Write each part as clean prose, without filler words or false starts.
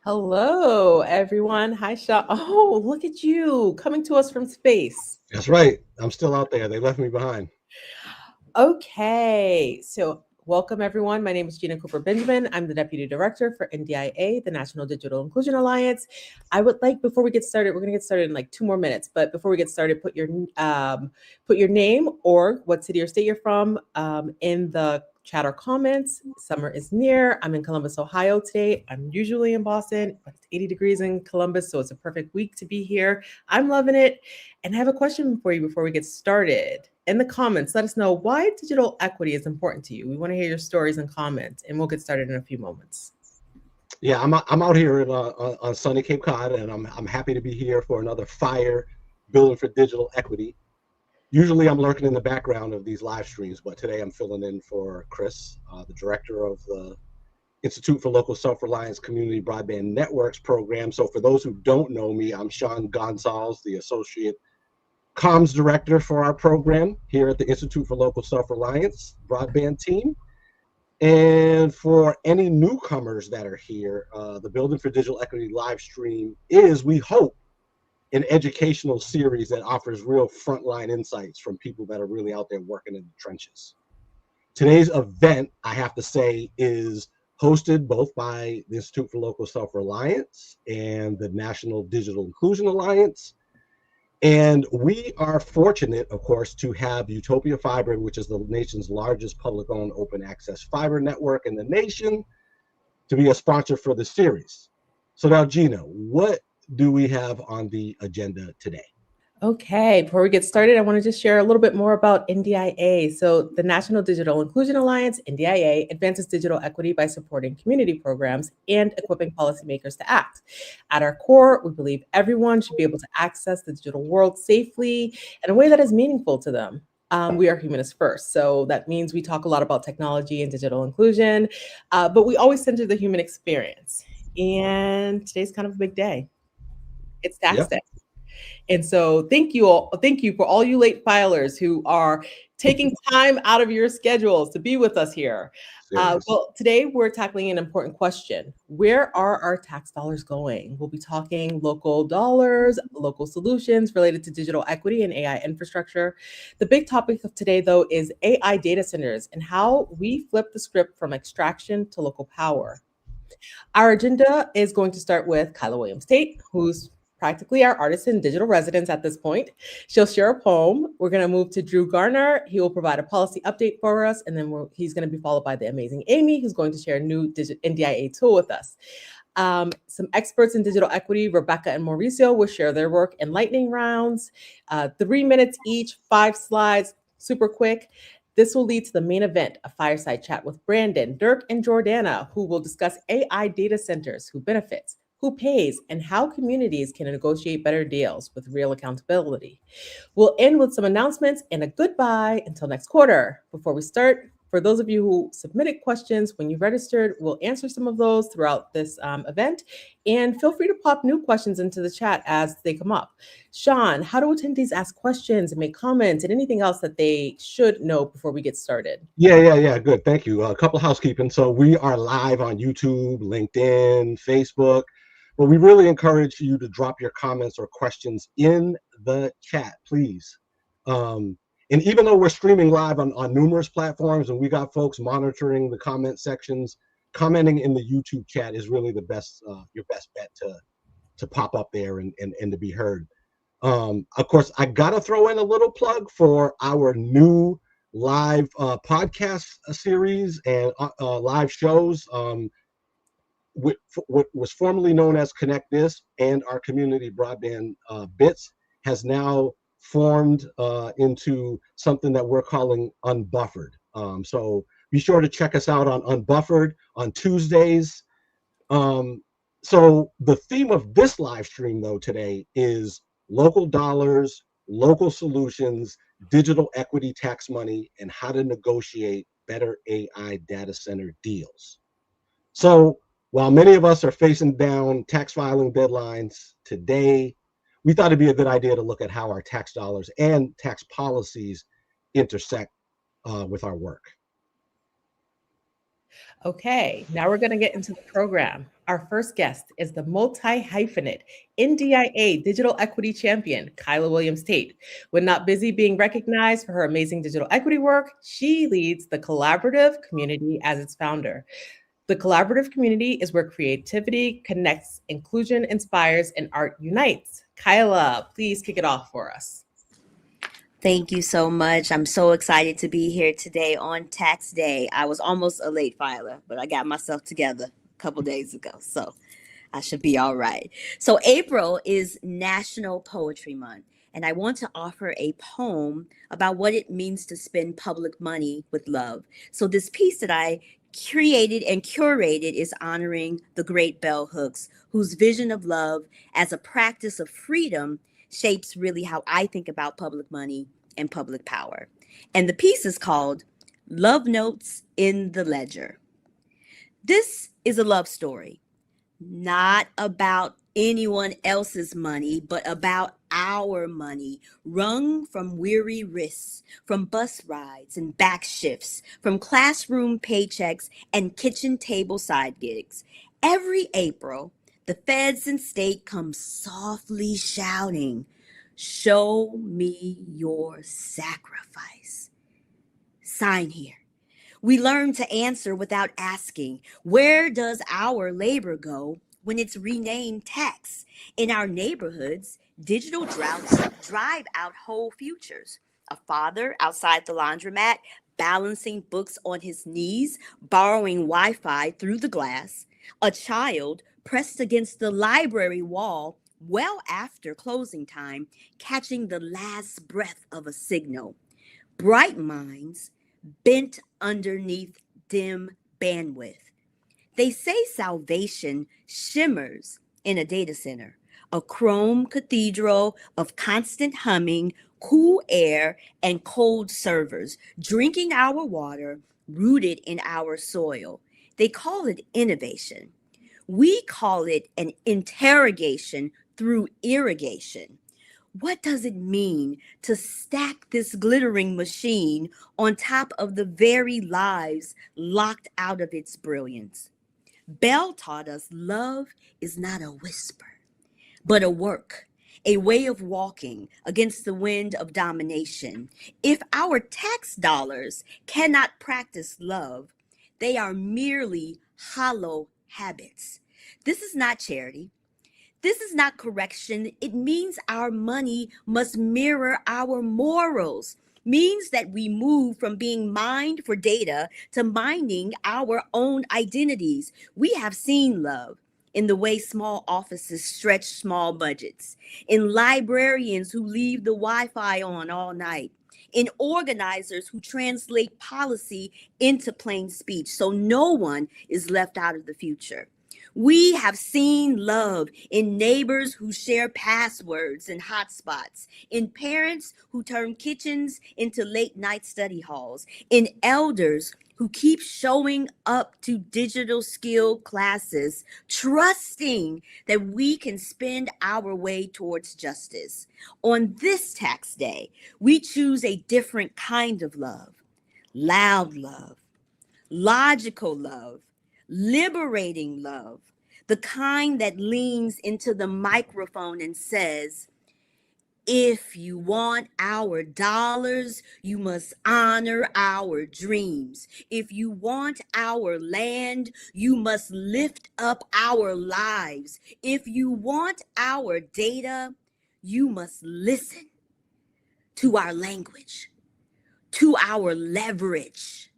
Hello, everyone. Hi, Shaw. Oh, look at you coming to us from space. That's right. I'm still out there. They left me behind. Okay, so welcome, everyone. My name is Gina Cooper Benjamin. I'm the Deputy Director for NDIA, the National Digital Inclusion Alliance. I would like, before we get started, we're going to get started in like 2 more minutes, but before we get started, put your name or what city or state you're from in the chat or comments. Summer is near. I'm in Columbus, Ohio today. I'm usually in Boston, but it's 80 degrees in Columbus, so it's a perfect week to be here. I'm loving it. And I have a question for you before we get started. In the comments, let us know why digital equity is important to you. We want to hear your stories and comments, and we'll get started in a few moments. Yeah, I'm out here on sunny Cape Cod, and I'm happy to be here for another Fire Building for Digital Equity. Usually, I'm lurking in the background of these live streams, but today I'm filling in for Chris, the director of the Institute for Local Self-Reliance Community Broadband Networks program. So, for those who don't know me, I'm Sean Gonzalez, the associate comms director for our program here at the Institute for Local Self-Reliance broadband team. And for any newcomers that are here, the Building for Digital Equity live stream is, we hope, an educational series that offers real frontline insights from people that are really out there working in the trenches. Today's event, I have to say, is hosted both by the Institute for Local Self-Reliance and the National Digital Inclusion Alliance. And we are fortunate, of course, to have Utopia Fiber, which is the nation's largest public-owned open access fiber network in the nation, to be a sponsor for the series. So now, Gina, what do we have on the agenda today? Okay, before we get started, I want to just share a little bit more about NDIA. So, the National Digital Inclusion Alliance, NDIA, advances digital equity by supporting community programs and equipping policymakers to act. At our core, we believe everyone should be able to access the digital world safely in a way that is meaningful to them. We are humanists first. So that means we talk a lot about technology and digital inclusion, but we always center the human experience. And today's kind of a big day. It's tax Yeah. day. And so thank you all. Thank you for all you late filers who are taking time out of your schedules to be with us here. Serious. Well, today we're tackling an important question. Where are our tax dollars going? We'll be talking local dollars, local solutions related to digital equity and AI infrastructure. The big topic of today, though, is AI data centers and how we flip the script from extraction to local power. Our agenda is going to start with Kyla Williams-Tate, who's practically our artist in digital residence at this point. She'll share a poem. We're going to move to Drew Garner. He will provide a policy update for us, and then he's going to be followed by the amazing Amy, who's going to share a new NDIA tool with us. Some experts in digital equity, Rebecca and Mauricio, will share their work in lightning rounds, 3 minutes each, 5 slides, super quick. This will lead to the main event, a fireside chat with Brandon, Dirk, and Jordana, who will discuss AI data centers, who benefits, who pays, and how communities can negotiate better deals with real accountability. We'll end with some announcements and a goodbye until next quarter. Before we start, for those of you who submitted questions when you registered, we'll answer some of those throughout this event. And feel free to pop new questions into the chat as they come up. Sean, how do attendees ask questions and make comments and anything else that they should know before we get started? Yeah. Good. Thank you. A couple of housekeeping. So we are live on YouTube, LinkedIn, Facebook. But we really encourage you to drop your comments or questions in the chat, please. And even though we're streaming live on numerous platforms and we got folks monitoring the comment sections, commenting in the YouTube chat is really the best, your best bet to pop up there and to be heard. Of course, I gotta throw in a little plug for our new live podcast series and live shows. What was formerly known as Connect This and our community broadband bits has now formed into something that we're calling Unbuffered. So be sure to check us out on Unbuffered on Tuesdays. So the theme of this live stream, though, today is local dollars, local solutions, digital equity tax money, and how to negotiate better AI data center deals. So while many of us are facing down tax filing deadlines today, we thought it'd be a good idea to look at how our tax dollars and tax policies intersect with our work. Okay, now we're going to get into the program. Our first guest is the multi-hyphenate NDIA Digital Equity Champion, Kyla Williams-Tate. When not busy being recognized for her amazing digital equity work, she leads the collaborative community as its founder. The collaborative community is where creativity connects, inclusion inspires, and art unites. Kyla, please kick it off for us. Thank you so much. I'm so excited to be here today on tax day. I was almost a late filer, but I got myself together a couple days ago, so I should be all right. So April is National Poetry Month, and I want to offer a poem about what it means to spend public money with love. So this piece that I created and curated is honoring the great bell hooks, whose vision of love as a practice of freedom shapes really how I think about public money and public power. And the piece is called Love Notes in the Ledger. This is a love story, not about anyone else's money, but about our money, wrung from weary wrists, from bus rides and back shifts, from classroom paychecks and kitchen table side gigs. Every April, the feds and state come softly shouting, "Show me your sacrifice. Sign here." We learn to answer without asking, where does our labor go when it's renamed tax? In our neighborhoods, digital droughts drive out whole futures. A father outside the laundromat, balancing books on his knees, borrowing Wi-Fi through the glass. A child pressed against the library wall well after closing time, catching the last breath of a signal. Bright minds bent underneath dim bandwidth. They say salvation shimmers in a data center, a chrome cathedral of constant humming, cool air, and cold servers, drinking our water, rooted in our soil. They call it innovation. We call it an interrogation through irrigation. What does it mean to stack this glittering machine on top of the very lives locked out of its brilliance? Bell taught us love is not a whisper, but a work, a way of walking against the wind of domination. If our tax dollars cannot practice love, they are merely hollow habits. This is not charity. This is not correction. It means our money must mirror our morals. Means that we move from being mined for data to mining our own identities. We have seen love in the way small offices stretch small budgets, in librarians who leave the Wi-Fi on all night, in organizers who translate policy into plain speech so no one is left out of the future. We have seen love in neighbors who share passwords and hotspots, in parents who turn kitchens into late night study halls, in elders who keep showing up to digital skill classes, trusting that we can spend our way towards justice. On this tax day, we choose a different kind of love, loud love, logical love, liberating love, the kind that leans into the microphone and says, if you want our dollars, you must honor our dreams. If you want our land, you must lift up our lives. If you want our data, you must listen to our language, to our leverage,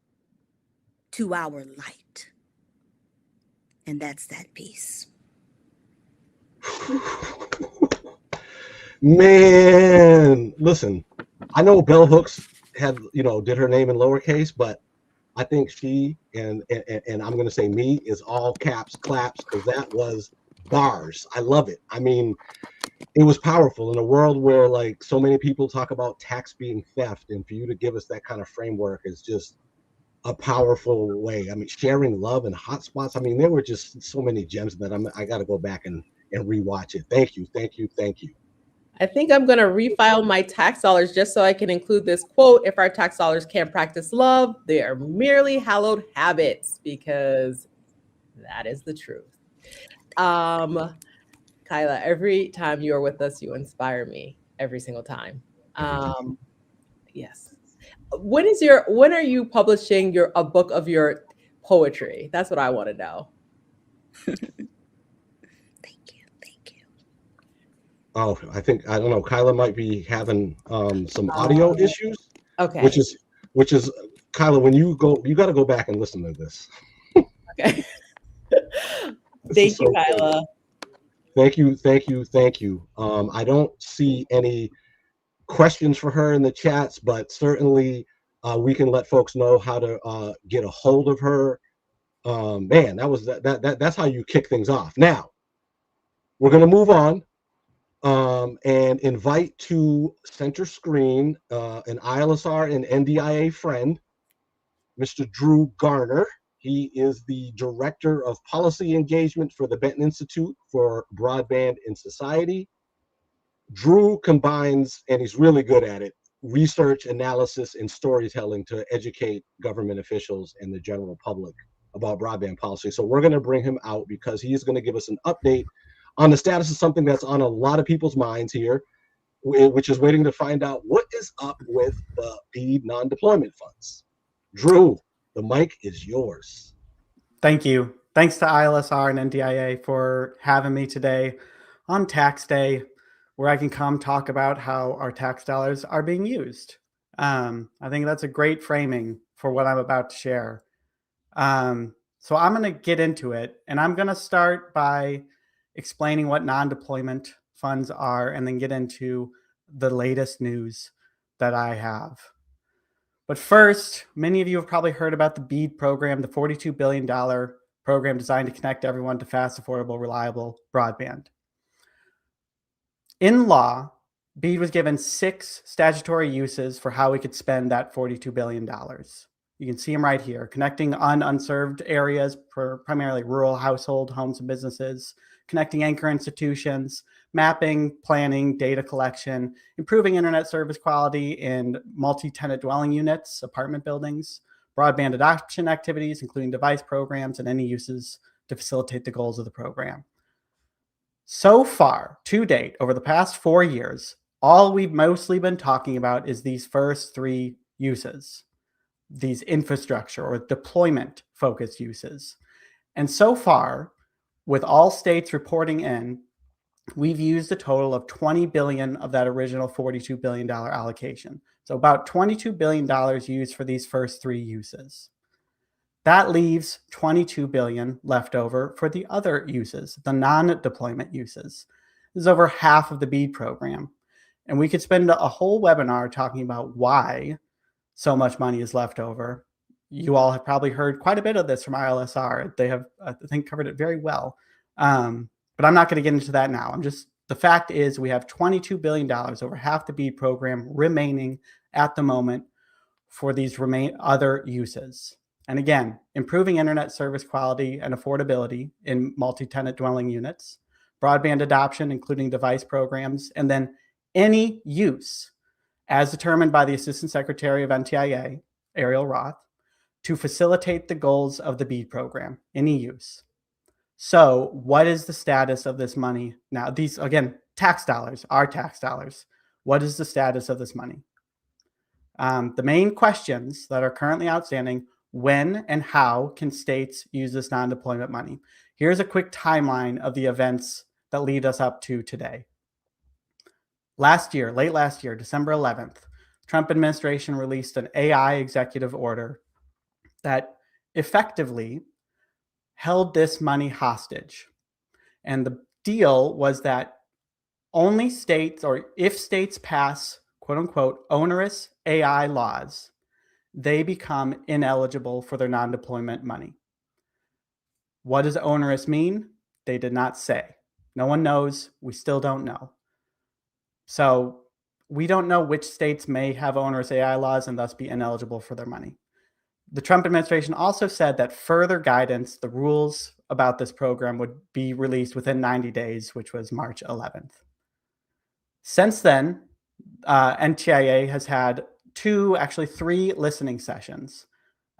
to our light. And that's that piece. Man, listen, I know Bell Hooks did her name in lowercase, but I think she and I'm going to say me is all caps claps, because that was bars. I love it. I mean, it was powerful in a world where like so many people talk about tax being theft, and for you to give us that kind of framework is just a powerful way. I mean, sharing love and hotspots. I mean, there were just so many gems that I got to go back and rewatch it. Thank you. I think I'm going to refile my tax dollars just so I can include this quote. If our tax dollars can't practice love, they are merely hallowed habits, because that is the truth. Kyla, every time you are with us, you inspire me every single time. Yes. When are you publishing a book of your poetry? That's what I want to know. Thank you. Oh, I don't know. Kyla might be having some audio issues, Okay. which is Kyla. When you go, you got to go back and listen to this. Okay. This is Thank you, so good. Kyla. Thank you, thank you, thank you. I don't see any questions for her in the chats, but certainly we can let folks know how to get a hold of her. Man, that's how you kick things off. Now we're going to move on and invite to center screen an ILSR and NDIA friend, Mr. Drew Garner. He is the Director of Policy Engagement for the Benton Institute for Broadband in Society. Drew combines, and he's really good at it, research, analysis, and storytelling to educate government officials and the general public about broadband policy. So we're going to bring him out because he is going to give us an update on the status of something that's on a lot of people's minds here, which is waiting to find out what is up with the BEAD non-deployment funds. Drew, the mic is yours. Thank you. Thanks to ILSR and NDIA for having me today on tax day, where I can come talk about how our tax dollars are being used. I think that's a great framing for what I'm about to share. So I'm going to get into it, and I'm going to start by explaining what non-deployment funds are, and then get into the latest news that I have. But first, many of you have probably heard about the BEAD program, the $42 billion program designed to connect everyone to fast, affordable, reliable broadband. In law, BEAD was given 6 statutory uses for how we could spend that $42 billion. You can see them right here: connecting unserved areas, primarily rural household, homes, and businesses, connecting anchor institutions, mapping, planning, data collection, improving internet service quality in multi-tenant dwelling units, apartment buildings, broadband adoption activities, including device programs and any uses to facilitate the goals of the program. So far, to date, over the past 4 years, all we've mostly been talking about is these first 3 uses, these infrastructure or deployment focused uses. And so far, with all states reporting in, we've used a total of $20 billion of that original $42 billion allocation. So about $22 billion used for these first 3 uses. That leaves $22 billion left over for the other uses, the non-deployment uses. This is over half of the BEAD program. And we could spend a whole webinar talking about why so much money is left over. You all have probably heard quite a bit of this from ILSR. They have, I think, covered it very well. But I'm not going to get into that now. The fact is we have $22 billion, over half the BEAD program, remaining at the moment for these other uses. And again, improving internet service quality and affordability in multi-tenant dwelling units, broadband adoption, including device programs, and then any use, as determined by the Assistant Secretary of NTIA, Ariel Roth, to facilitate the goals of the BEAD program, any use. So what is the status of this money now? These, again, tax dollars, our tax dollars. What is the status of this money? The main questions that are currently outstanding: when and how can states use this non-deployment money? Here's a quick timeline of the events that lead us up to today. Late last year, December 11th, Trump administration released an AI executive order that effectively held this money hostage. And the deal was that only states, or if states pass quote unquote onerous AI laws, they become ineligible for their non-deployment money. What does onerous mean? They did not say. No one knows. We still don't know. So we don't know which states may have onerous AI laws and thus be ineligible for their money. The Trump administration also said that further guidance, the rules about this program, would be released within 90 days, which was March 11th. Since then, NTIA has had 3 listening sessions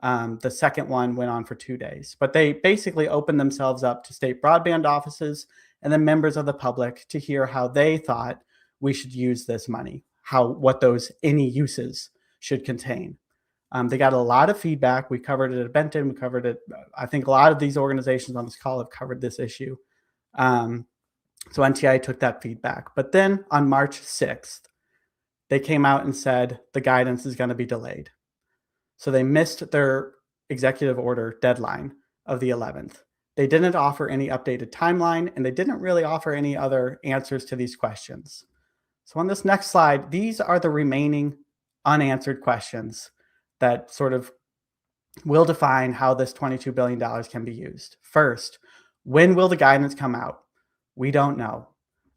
The second one went on for 2 days, but they basically opened themselves up to state broadband offices and then members of the public to hear how they thought we should use this money, what those any uses should contain. They got a lot of feedback. We covered it at Benton. We covered it. I think a lot of these organizations on this call have covered this issue. So NTIA took that feedback. But then on March 6th, they came out and said the guidance is going to be delayed. So they missed their executive order deadline of the 11th. They didn't offer any updated timeline, and they didn't really offer any other answers to these questions. So on this next slide, these are the remaining unanswered questions that sort of will define how this $22 billion can be used. First, when will the guidance come out? We don't know.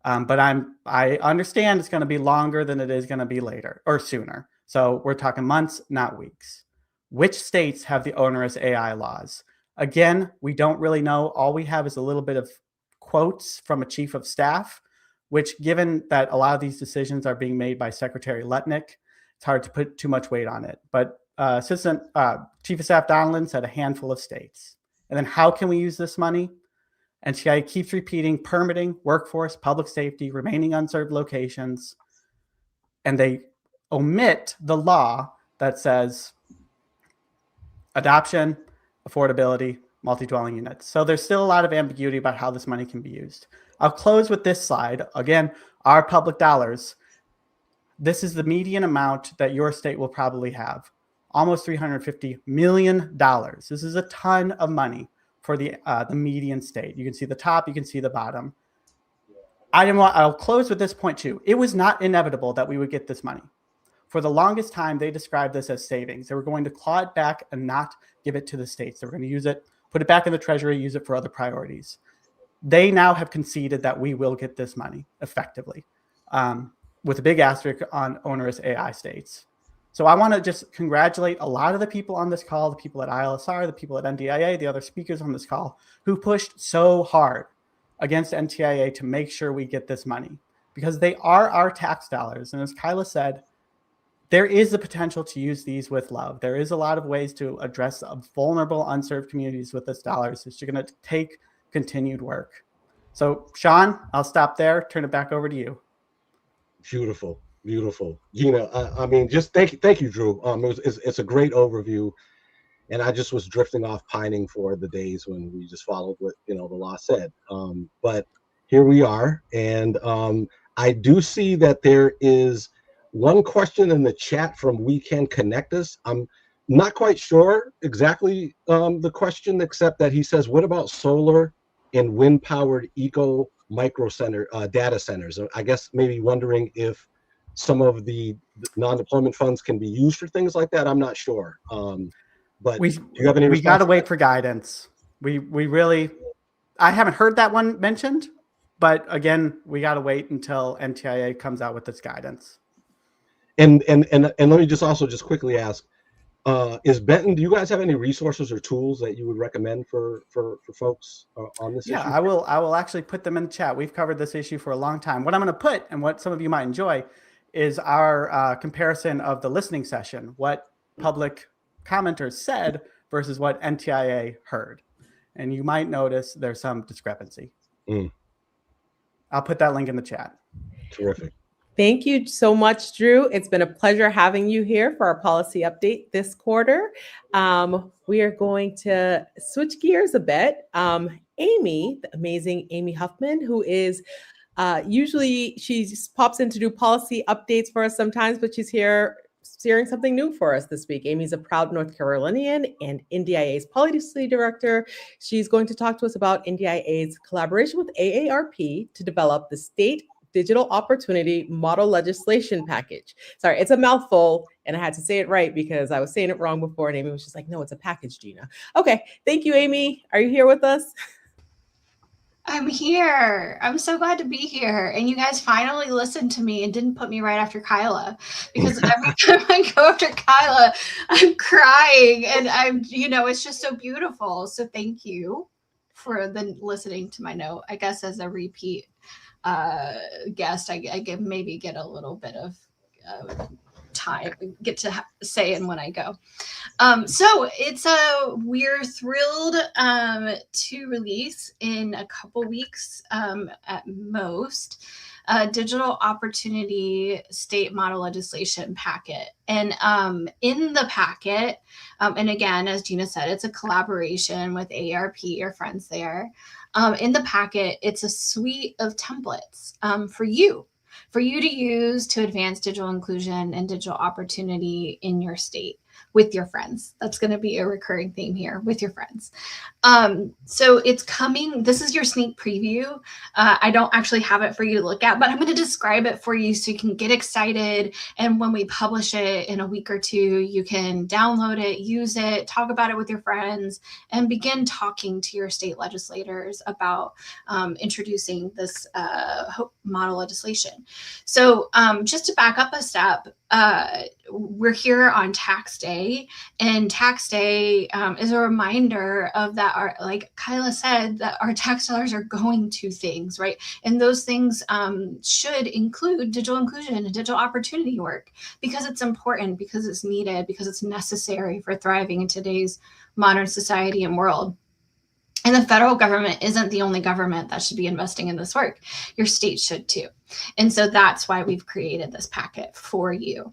But I understand it's going to be longer than it is going to be later or sooner. So we're talking months, not weeks. Which states have the onerous AI laws? Again, we don't really know. All we have is a little bit of quotes from a chief of staff, which, given that a lot of these decisions are being made by Secretary Lutnick, it's hard to put too much weight on it. But Chief of Staff Donilon said a handful of states. And then how can we use this money? NTIA keeps repeating permitting, workforce, public safety, remaining unserved locations. And they omit the law that says adoption, affordability, multi-dwelling units. So there's still a lot of ambiguity about how this money can be used. I'll close with this slide. Again, our public dollars. This is the median amount that your state will probably have. Almost $350 million. This is a ton of money for the median state. You can see the top, you can see the bottom. I'll close with this point too. It was not inevitable that we would get this money. For the longest time, they described this as savings. They were going to claw it back and not give it to the states. They were going to use it, put it back in the treasury, use it for other priorities. They now have conceded that we will get this money effectively, with a big asterisk on onerous AI states. So I want to just congratulate a lot of the people on this call, the people at ILSR, the people at NDIA, the other speakers on this call, who pushed so hard against NTIA to make sure we get this money, because they are our tax dollars. And as Kyla said, there is the potential to use these with love. There is a lot of ways to address vulnerable, unserved communities with this dollars. It's going to take continued work. So Sean, I'll stop there, turn it back over to you. Beautiful. Beautiful. I mean, just thank you, Drew. It's a great overview. And I just was drifting off pining for the days when we just followed what, the law said. But here we are. And I do see that there is one question in the chat from We Can Connect Us. I'm not quite sure exactly the question, except that he says, what about solar and wind-powered eco micro center data centers? I guess maybe wondering if some of the non-deployment funds can be used for things like that. I'm not sure. But do you have any response? We got to wait for guidance. We really, I haven't heard that one mentioned, but again, we got to wait until NTIA comes out with its guidance. And let me just quickly ask, is Benton, do you guys have any resources or tools that you would recommend for folks on this issue? Yeah, I will actually put them in the chat. We've covered this issue for a long time. What I'm going to put, and what some of you might enjoy, is our comparison of the listening session, what public commenters said versus what NTIA heard. And you might notice there's some discrepancy. I'll put that link in the chat. Terrific. Thank you so much, Drew. It's been a pleasure having you here for our policy update this quarter. We are going to switch gears a bit. Amy, the amazing Amy Huffman, who is usually she pops in to do policy updates for us sometimes, but she's here sharing something new for us this week. Amy's a proud North Carolinian and NDIA's policy director. She's going to talk to us about NDIA's collaboration with AARP to develop the state digital opportunity model legislation package. Sorry, it's a mouthful and I had to say it right because I was saying it wrong before and Amy was just like, no, it's a package, Gina. Okay, thank you, Amy. Are you here with us? I'm here. I'm so glad to be here. And you guys finally listened to me and didn't put me right after Kyla, because every time I go after Kyla, I'm crying and it's just so beautiful. So thank you for listening to my note. I guess as a repeat guest, I maybe get a little bit of time, get to say and when I go. So we're thrilled to release in a couple weeks at most digital opportunity state model legislation packet. And in the packet, and again, as Gina said, it's a collaboration with AARP, our friends there. In the packet, it's a suite of templates for you to use to advance digital inclusion and digital opportunity in your state with your friends. That's going to be a recurring theme here, with your friends. So it's coming. This is your sneak preview. I don't actually have it for you to look at, but I'm going to describe it for you so you can get excited. And when we publish it in a week or two, you can download it, use it, talk about it with your friends, and begin talking to your state legislators about introducing this model legislation. So just to back up a step, we're here on tax day, and tax day is a reminder of that. Like Kyla said, that our tax dollars are going to things, right? And those things should include digital inclusion and digital opportunity work, because it's important, because it's needed, because it's necessary for thriving in today's modern society and world. And the federal government isn't the only government that should be investing in this work. Your state should too. And so that's why we've created this packet for you.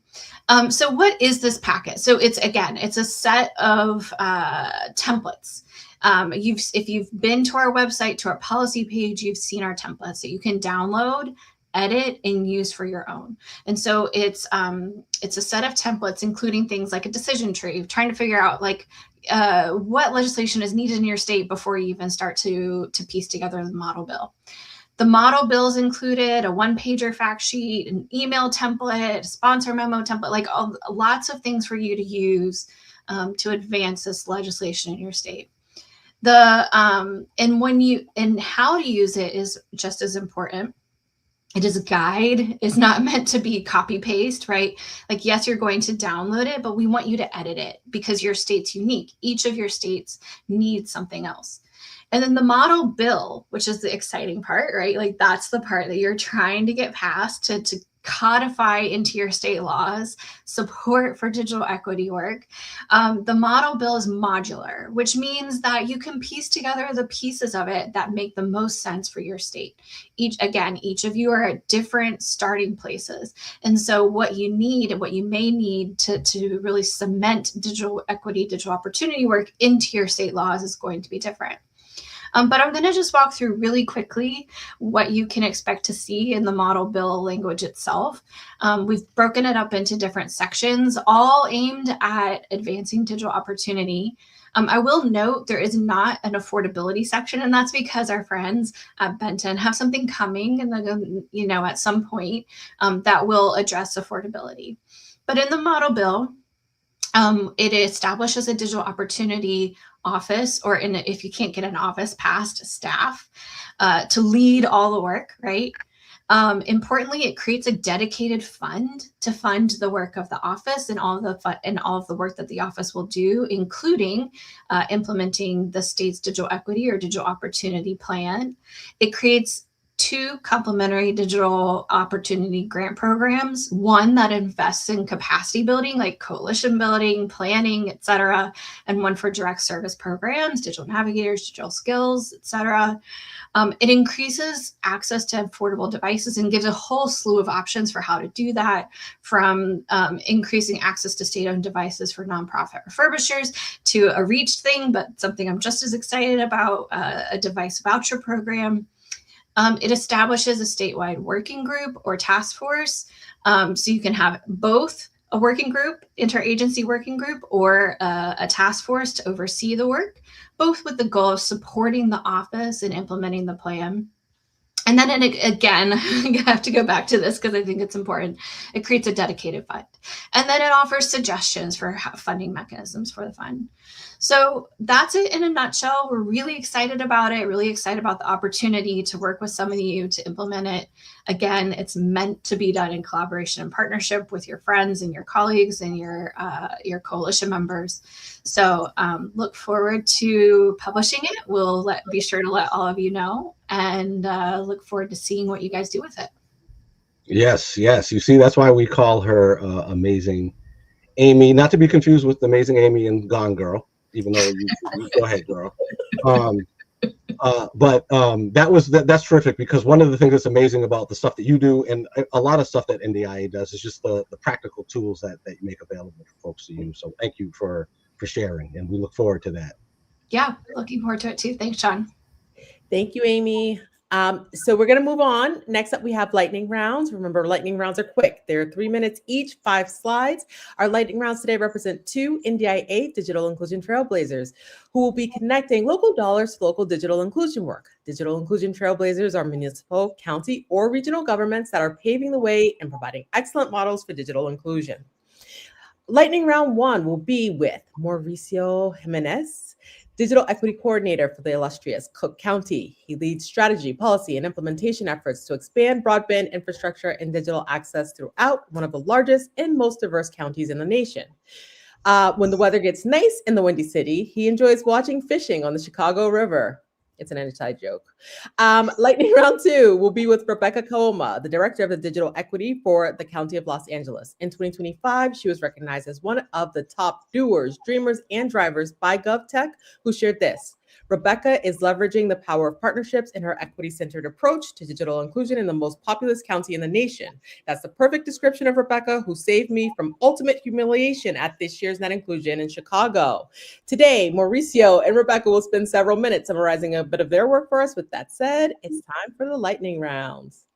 So what is this packet? So it's a set of templates. If you've been to our website, to our policy page, you've seen our templates that you can download, edit, and use for your own. And so it's a set of templates, including things like a decision tree, trying to figure out what legislation is needed in your state before you even start to piece together the model bill. The model bill is included, a one-pager fact sheet, an email template, a sponsor memo template, lots of things for you to use to advance this legislation in your state. And how to use it is just as important. It is a guide. It's not meant to be copy paste, right? Like, yes, you're going to download it, but we want you to edit it because your state's unique. Each of your states needs something else. And then the model bill, which is the exciting part, right? Like, that's the part that you're trying to get past to codify into your state laws support for digital equity work. The model bill is modular, which means that you can piece together the pieces of it that make the most sense for your state. Each of you are at different starting places. And so what you need and what you may need to really cement digital equity, digital opportunity work into your state laws is going to be different. But I'm going to just walk through really quickly what you can expect to see in the model bill language itself. We've broken it up into different sections, all aimed at advancing digital opportunity. I will note there is not an affordability section, and that's because our friends at Benton have something coming, and at some point that will address affordability. But in the model bill, it establishes a digital opportunity office, or if you can't get an office, past staff to lead all the work, right? Importantly, it creates a dedicated fund to fund the work of the office and all of the work that the office will do, including implementing the state's digital equity or digital opportunity plan. It creates 2 complementary digital opportunity grant programs, one that invests in capacity building, like coalition building, planning, et cetera, and one for direct service programs, digital navigators, digital skills, et cetera. It increases access to affordable devices and gives a whole slew of options for how to do that, from increasing access to state-owned devices for nonprofit refurbishers to a reach thing, but something I'm just as excited about, a device voucher program. It establishes a statewide working group or task force. So you can have both a working group, interagency working group, or a task force to oversee the work, both with the goal of supporting the office and implementing the plan. And then again, I have to go back to this because I think it's important. It creates a dedicated fund. And then it offers suggestions for funding mechanisms for the fund. So that's it in a nutshell. We're really excited about it, really excited about the opportunity to work with some of you to implement it. Again, it's meant to be done in collaboration and partnership with your friends and your colleagues and your coalition members. So look forward to publishing it. We'll be sure to let all of you know, and look forward to seeing what you guys do with it. Yes, yes. You see, that's why we call her Amazing Amy, not to be confused with Amazing Amy and Gone Girl, even though you go ahead, girl. Um, that's terrific, because one of the things that's amazing about the stuff that you do, and a lot of stuff that NDIA does, is just the practical tools that you make available for folks to use. So thank you for sharing, and we look forward to that. Yeah, looking forward to it too. Thanks, John. Thank you, Amy. So we're going to move on. Next up, we have lightning rounds. Remember, lightning rounds are quick. They're 3 minutes each, 5 slides. Our lightning rounds today represent 2 NDIA digital inclusion trailblazers who will be connecting local dollars to local digital inclusion work. Digital inclusion trailblazers are municipal, county, or regional governments that are paving the way and providing excellent models for digital inclusion. Lightning round 1 will be with Mauricio Jimenez, Digital Equity Coordinator for the illustrious Cook County. He leads strategy, policy, and implementation efforts to expand broadband infrastructure and digital access throughout one of the largest and most diverse counties in the nation. When the weather gets nice in the Windy City, he enjoys watching fishing on the Chicago River. It's an inside joke. Lightning round 2 will be with Rebecca Kaoma, the Director of the Digital Equity for the County of Los Angeles. In 2025, she was recognized as one of the top doers, dreamers, and drivers by GovTech, who shared this. Rebecca is leveraging the power of partnerships in her equity-centered approach to digital inclusion in the most populous county in the nation. That's the perfect description of Rebecca, who saved me from ultimate humiliation at this year's Net Inclusion in Chicago. Today, Mauricio and Rebecca will spend several minutes summarizing a bit of their work for us. With that said, it's time for the lightning rounds.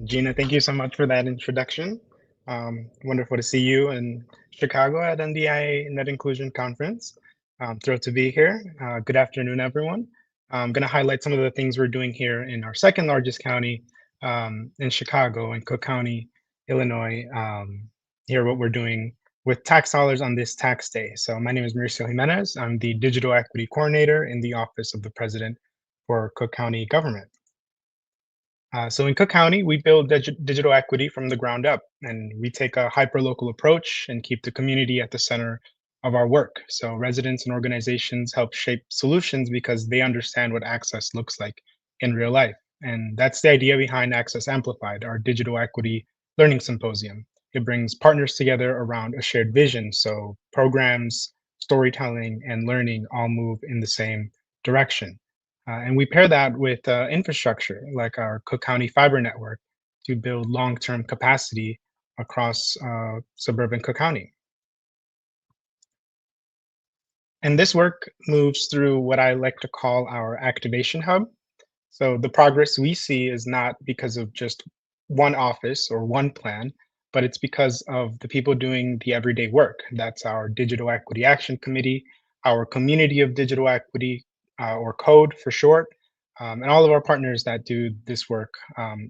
Gina, thank you so much for that introduction. Wonderful to see you in Chicago at NDIA Net Inclusion Conference. I'm thrilled to be here. Good afternoon, everyone. I'm going to highlight some of the things we're doing here in our second largest county, in Chicago, in Cook County, Illinois. Hear what we're doing with tax dollars on this tax day. So my name is Mauricio Jimenez. I'm the Digital Equity Coordinator in the Office of the President for Cook County Government. So in Cook County, we build digital equity from the ground up, and we take a hyperlocal approach and keep the community at the center of our work. So residents and organizations help shape solutions because they understand what access looks like in real life. And that's the idea behind Access Amplified, our digital equity learning symposium. It brings partners together around a shared vision. So programs, storytelling, and learning all move in the same direction. And we pair that with infrastructure like our Cook County fiber network to build long-term capacity across suburban Cook County. And this work moves through what I like to call our activation hub. So the progress we see is not because of just one office or one plan, but it's because of the people doing the everyday work. That's our Digital Equity Action Committee, our Community of Digital Equity, or CODE for short, and all of our partners that do this work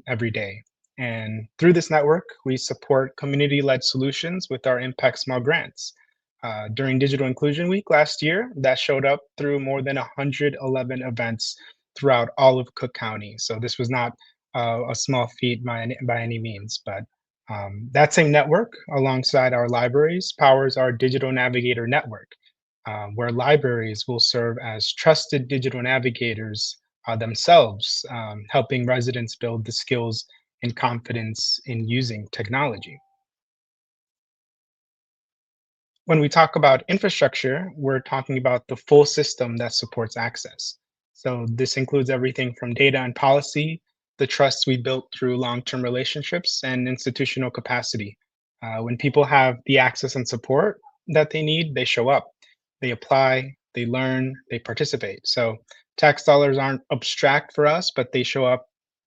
every day. And through this network, we support community-led solutions with our Impact Small grants. During Digital Inclusion Week last year, that showed up through more than 111 events throughout all of Cook County. So this was not a small feat by any means, but that same network, alongside our libraries, powers our Digital Navigator Network, where libraries will serve as trusted digital navigators themselves, helping residents build the skills and confidence in using technology. When we talk about infrastructure, we're talking about the full system that supports access. So this includes everything from data and policy, the trust we built through long-term relationships, and institutional capacity. When people have the access and support that they need, they show up, they apply, they learn, they participate. So tax dollars aren't abstract for us, but they show up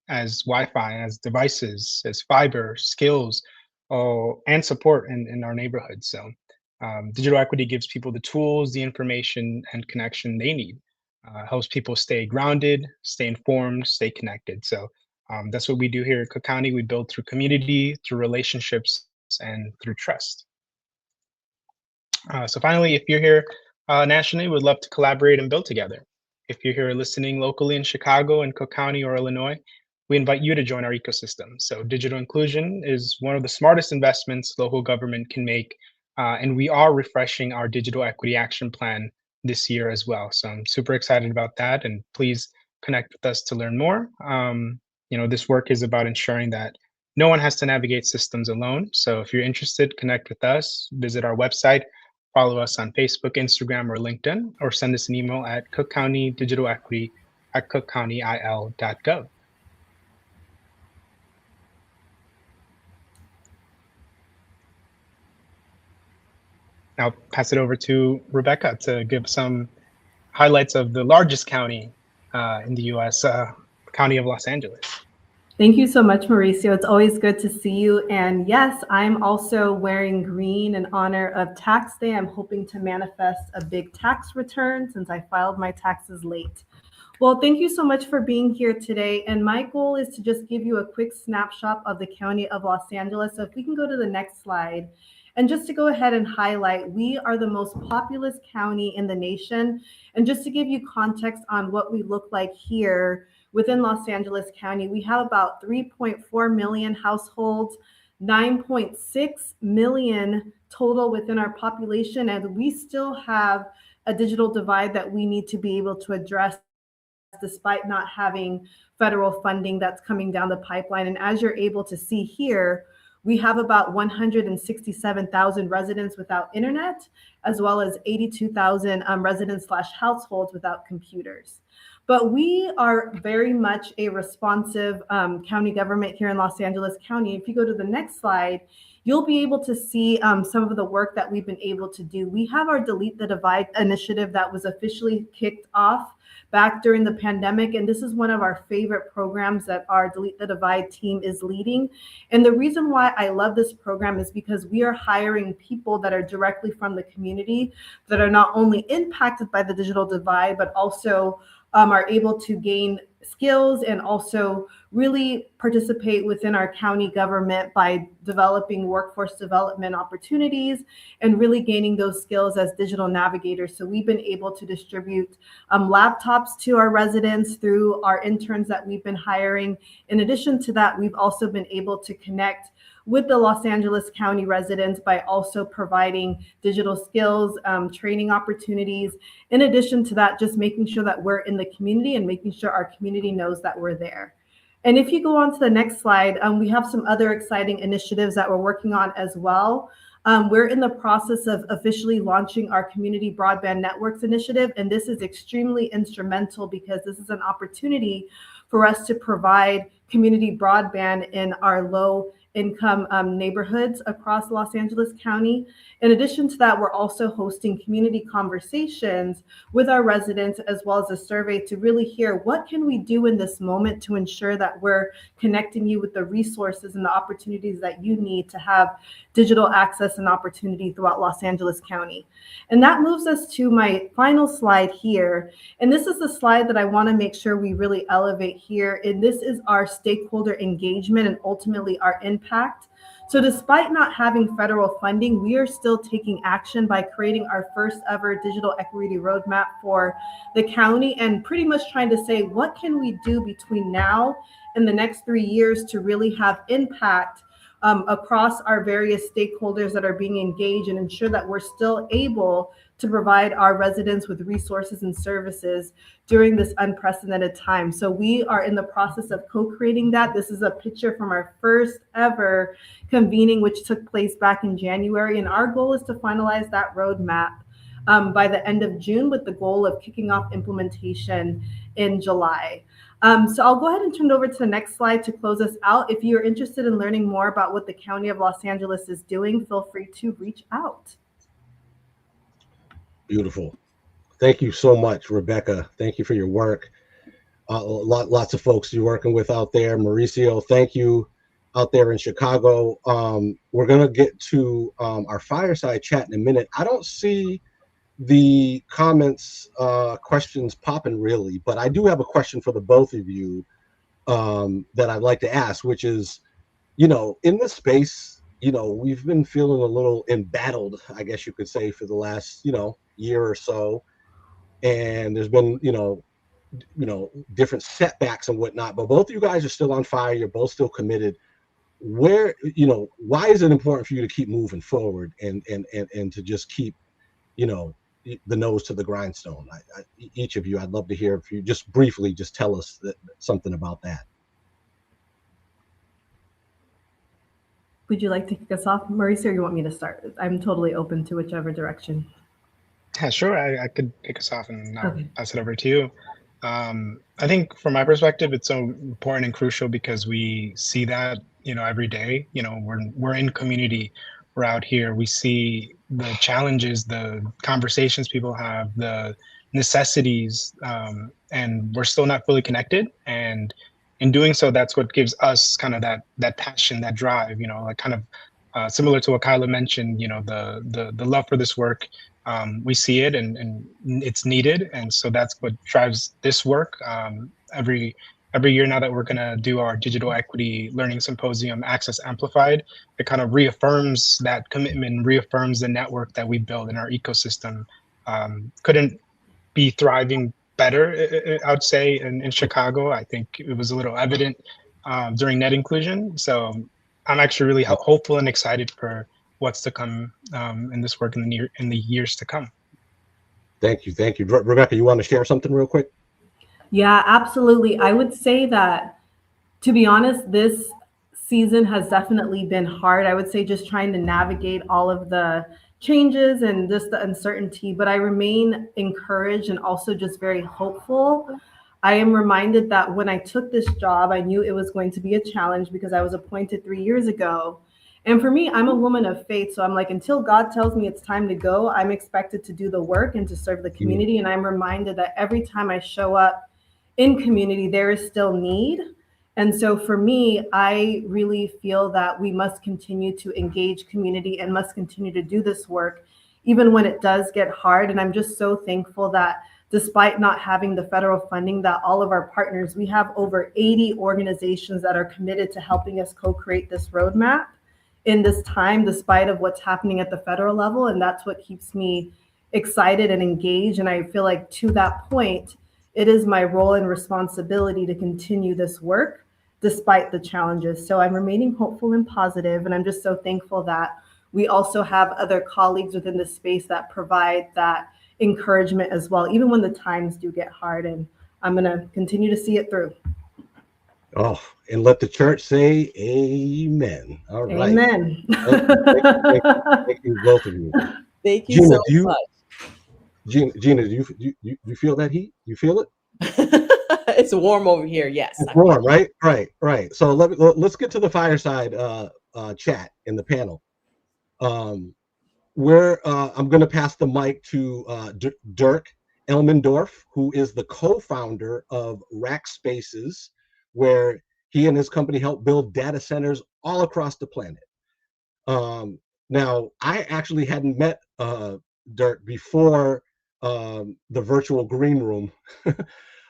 as Wi-Fi, as devices, as fiber, skills, and support in our neighborhood. So digital equity gives people the tools, the information, and connection they need. Helps people stay grounded, stay informed, stay connected. So that's what we do here at Cook County. We build through community, through relationships, and through trust. So finally, if you're here nationally, we'd love to collaborate and build together. If you're here listening locally in Chicago and Cook County or Illinois, we invite you to join our ecosystem. So digital inclusion is one of the smartest investments local government can make. And we are refreshing our digital equity action plan this year as well. So I'm super excited about that. And please connect with us to learn more. This work is about ensuring that no one has to navigate systems alone. So if you're interested, connect with us, visit our website, follow us on Facebook, Instagram, or LinkedIn, or send us an email at cookcountydigitalequity@cookcountyil.gov. I'll pass it over to Rebecca to give some highlights of the largest county in the U.S., County of Los Angeles. Thank you so much, Mauricio. It's always good to see you. And yes, I'm also wearing green in honor of Tax Day. I'm hoping to manifest a big tax return since I filed my taxes late. Well, thank you so much for being here today. And my goal is to just give you a quick snapshot of the County of Los Angeles. So if we can go to the next slide. And just to go ahead and highlight, we are the most populous county in the nation. And just to give you context on what we look like here within Los Angeles County, we have about 3.4 million households, 9.6 million total within our population. And we still have a digital divide that we need to be able to address despite not having federal funding that's coming down the pipeline. And as you're able to see here, we have about 167,000 residents without internet, as well as 82,000 residents/households without computers. But we are very much a responsive county government here in Los Angeles County. If you go to the next slide, you'll be able to see some of the work that we've been able to do. We have our Delete the Divide initiative that was officially kicked off back during the pandemic. And this is one of our favorite programs that our Delete the Divide team is leading. And the reason why I love this program is because we are hiring people that are directly from the community that are not only impacted by the digital divide, but also are able to gain skills and also really participate within our county government by developing workforce development opportunities and really gaining those skills as digital navigators. So we've been able to distribute laptops to our residents through our interns that we've been hiring. In addition to that, we've also been able to connect with the Los Angeles County residents by also providing digital skills, training opportunities. In addition to that, just making sure that we're in the community and making sure our community knows that we're there. And if you go on to the next slide, we have some other exciting initiatives that we're working on as well. We're in the process of officially launching our Community Broadband Networks initiative, and this is extremely instrumental because this is an opportunity for us to provide community broadband in our low income neighborhoods across Los Angeles County. In addition to that, we're also hosting community conversations with our residents as well as a survey to really hear what can we do in this moment to ensure that we're connecting you with the resources and the opportunities that you need to have digital access and opportunity throughout Los Angeles County. And that moves us to my final slide here. And this is the slide that I want to make sure we really elevate here. And this is our stakeholder engagement and ultimately our impact. So despite not having federal funding, we are still taking action by creating our first ever digital equity roadmap for the county and pretty much trying to say, what can we do between now and the next 3 years to really have impact across our various stakeholders that are being engaged and ensure that we're still able to provide our residents with resources and services during this unprecedented time. So we are in the process of co-creating that. This is a picture from our first ever convening, which took place back in January. And our goal is to finalize that roadmap by the end of June with the goal of kicking off implementation in July. So I'll go ahead and turn it over to the next slide to close us out. If you're interested in learning more about what the County of Los Angeles is doing, feel free to reach out. Beautiful. Thank you so much, Rebecca. Thank you for your work. Lots of folks you're working with out there. Mauricio, thank you out there in Chicago. We're going to get to our fireside chat in a minute. I don't see the comments, questions popping really, but I do have a question for the both of you that I'd like to ask, which is, in this space, we've been feeling a little embattled, I guess you could say, for the last, year or so. And there's been, different setbacks and whatnot, but both of you guys are still on fire. You're both still committed. Why is it important for you to keep moving forward and to just keep, the nose to the grindstone? Each of you, I'd love to hear if you just briefly just tell us something about that. Would you like to kick us off, Mauricio, or you want me to start? I'm totally open to whichever direction. Yeah, sure. I could kick us off and Okay. pass it over to you. I think from my perspective, it's so important and crucial because we see that, every day. We're in community, we're out here. We see the challenges, the conversations people have, the necessities, and we're still not fully connected. And in doing so, that's what gives us kind of that passion, that drive. Like kind of similar to what Kyla mentioned. The love for this work. We see it and it's needed, and so that's what drives this work. Every year now that we're going to do our digital equity learning symposium, Access Amplified, it kind of reaffirms that commitment, reaffirms the network that we build in our ecosystem. Couldn't be thriving better, I would say, in Chicago. I think it was a little evident during net inclusion. So I'm actually really hopeful and excited for what's to come in this work in the years to come. Thank you. Rebecca, you want to share something real quick? Yeah, absolutely. I would say that, to be honest, this season has definitely been hard. I would say just trying to navigate all of the changes and just the uncertainty, but I remain encouraged and also just very hopeful. I am reminded that when I took this job, I knew it was going to be a challenge because I was appointed 3 years ago. And for me, I'm a woman of faith. So I'm like, until God tells me it's time to go, I'm expected to do the work and to serve the community. And I'm reminded that every time I show up in community, there is still need. And so for me, I really feel that we must continue to engage community and must continue to do this work, even when it does get hard. And I'm just so thankful that despite not having the federal funding, that all of our partners, we have over 80 organizations that are committed to helping us co-create this roadmap in this time, despite of what's happening at the federal level. And that's what keeps me excited and engaged. And I feel like to that point, it is my role and responsibility to continue this work despite the challenges. So I'm remaining hopeful and positive, and I'm just so thankful that we also have other colleagues within the space that provide that encouragement as well, even when the times do get hard. And I'm going to continue to see it through. Oh, and let the church say amen. All right. Amen. Thank you, both of you. Thank you so much. Gina, do you feel that heat? You feel it? It's warm over here. Yes. It's warm, right? Right. So let's get to the fireside chat in the panel. I'm going to pass the mic to Dirk Elmendorf, who is the co-founder of Rack Spaces, where he and his company help build data centers all across the planet. Now, I actually hadn't met Dirk before the virtual green room,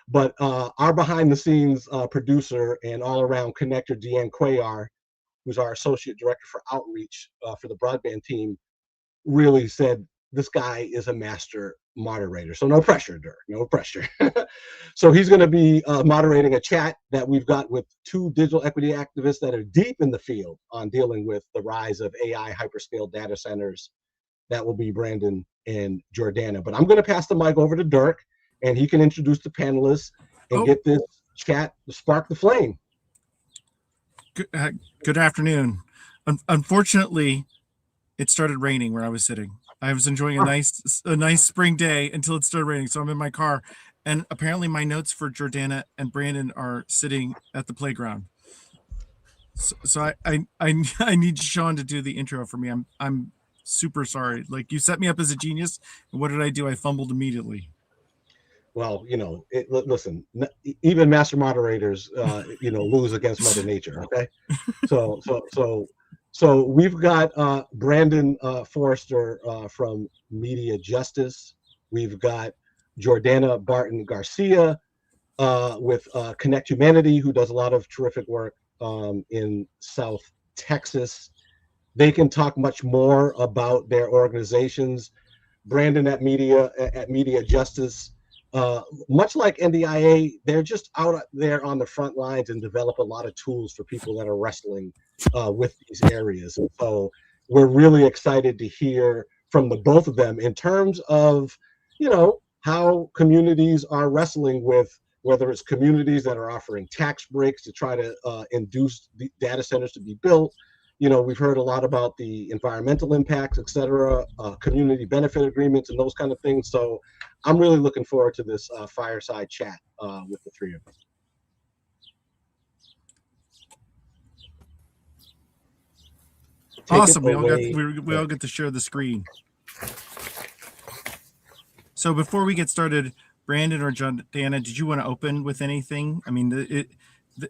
but our behind-the-scenes producer and all-around connector, Deanne Cuellar, who's our associate director for outreach for the broadband team, really said, this guy is a master moderator. So no pressure, Dirk, no pressure. So he's going to be moderating a chat that we've got with two digital equity activists that are deep in the field on dealing with the rise of AI hyperscale data centers. That will be Brandon and Jordana. But I'm going to pass the mic over to Dirk, and he can introduce the panelists and get this chat to spark the flame. Good afternoon. Unfortunately, it started raining where I was sitting. I was enjoying a nice spring day until it started raining. So I'm in my car, and apparently my notes for Jordana and Brandon are sitting at the playground. So I need Sean to do the intro for me. I'm super sorry. Like, you set me up as a genius, and what did I do? I fumbled immediately. Well, listen, even master moderators, lose against Mother Nature. Okay, so we've got Brandon Forrester from Media Justice. We've got Jordana Barton Garcia with Connect Humanity, who does a lot of terrific work in South Texas. They can talk much more about their organizations. Brandon at Media Justice, much like NDIA, they're just out there on the front lines and develop a lot of tools for people that are wrestling with these areas. And so we're really excited to hear from the both of them in terms of, how communities are wrestling with, whether it's communities that are offering tax breaks to try to induce the data centers to be built, we've heard a lot about the environmental impacts, et cetera, community benefit agreements and those kind of things. So I'm really looking forward to this fireside chat with the three of us. Awesome. We all get to share the screen. So before we get started, Brandon or Jordana, did you want to open with anything? I mean, it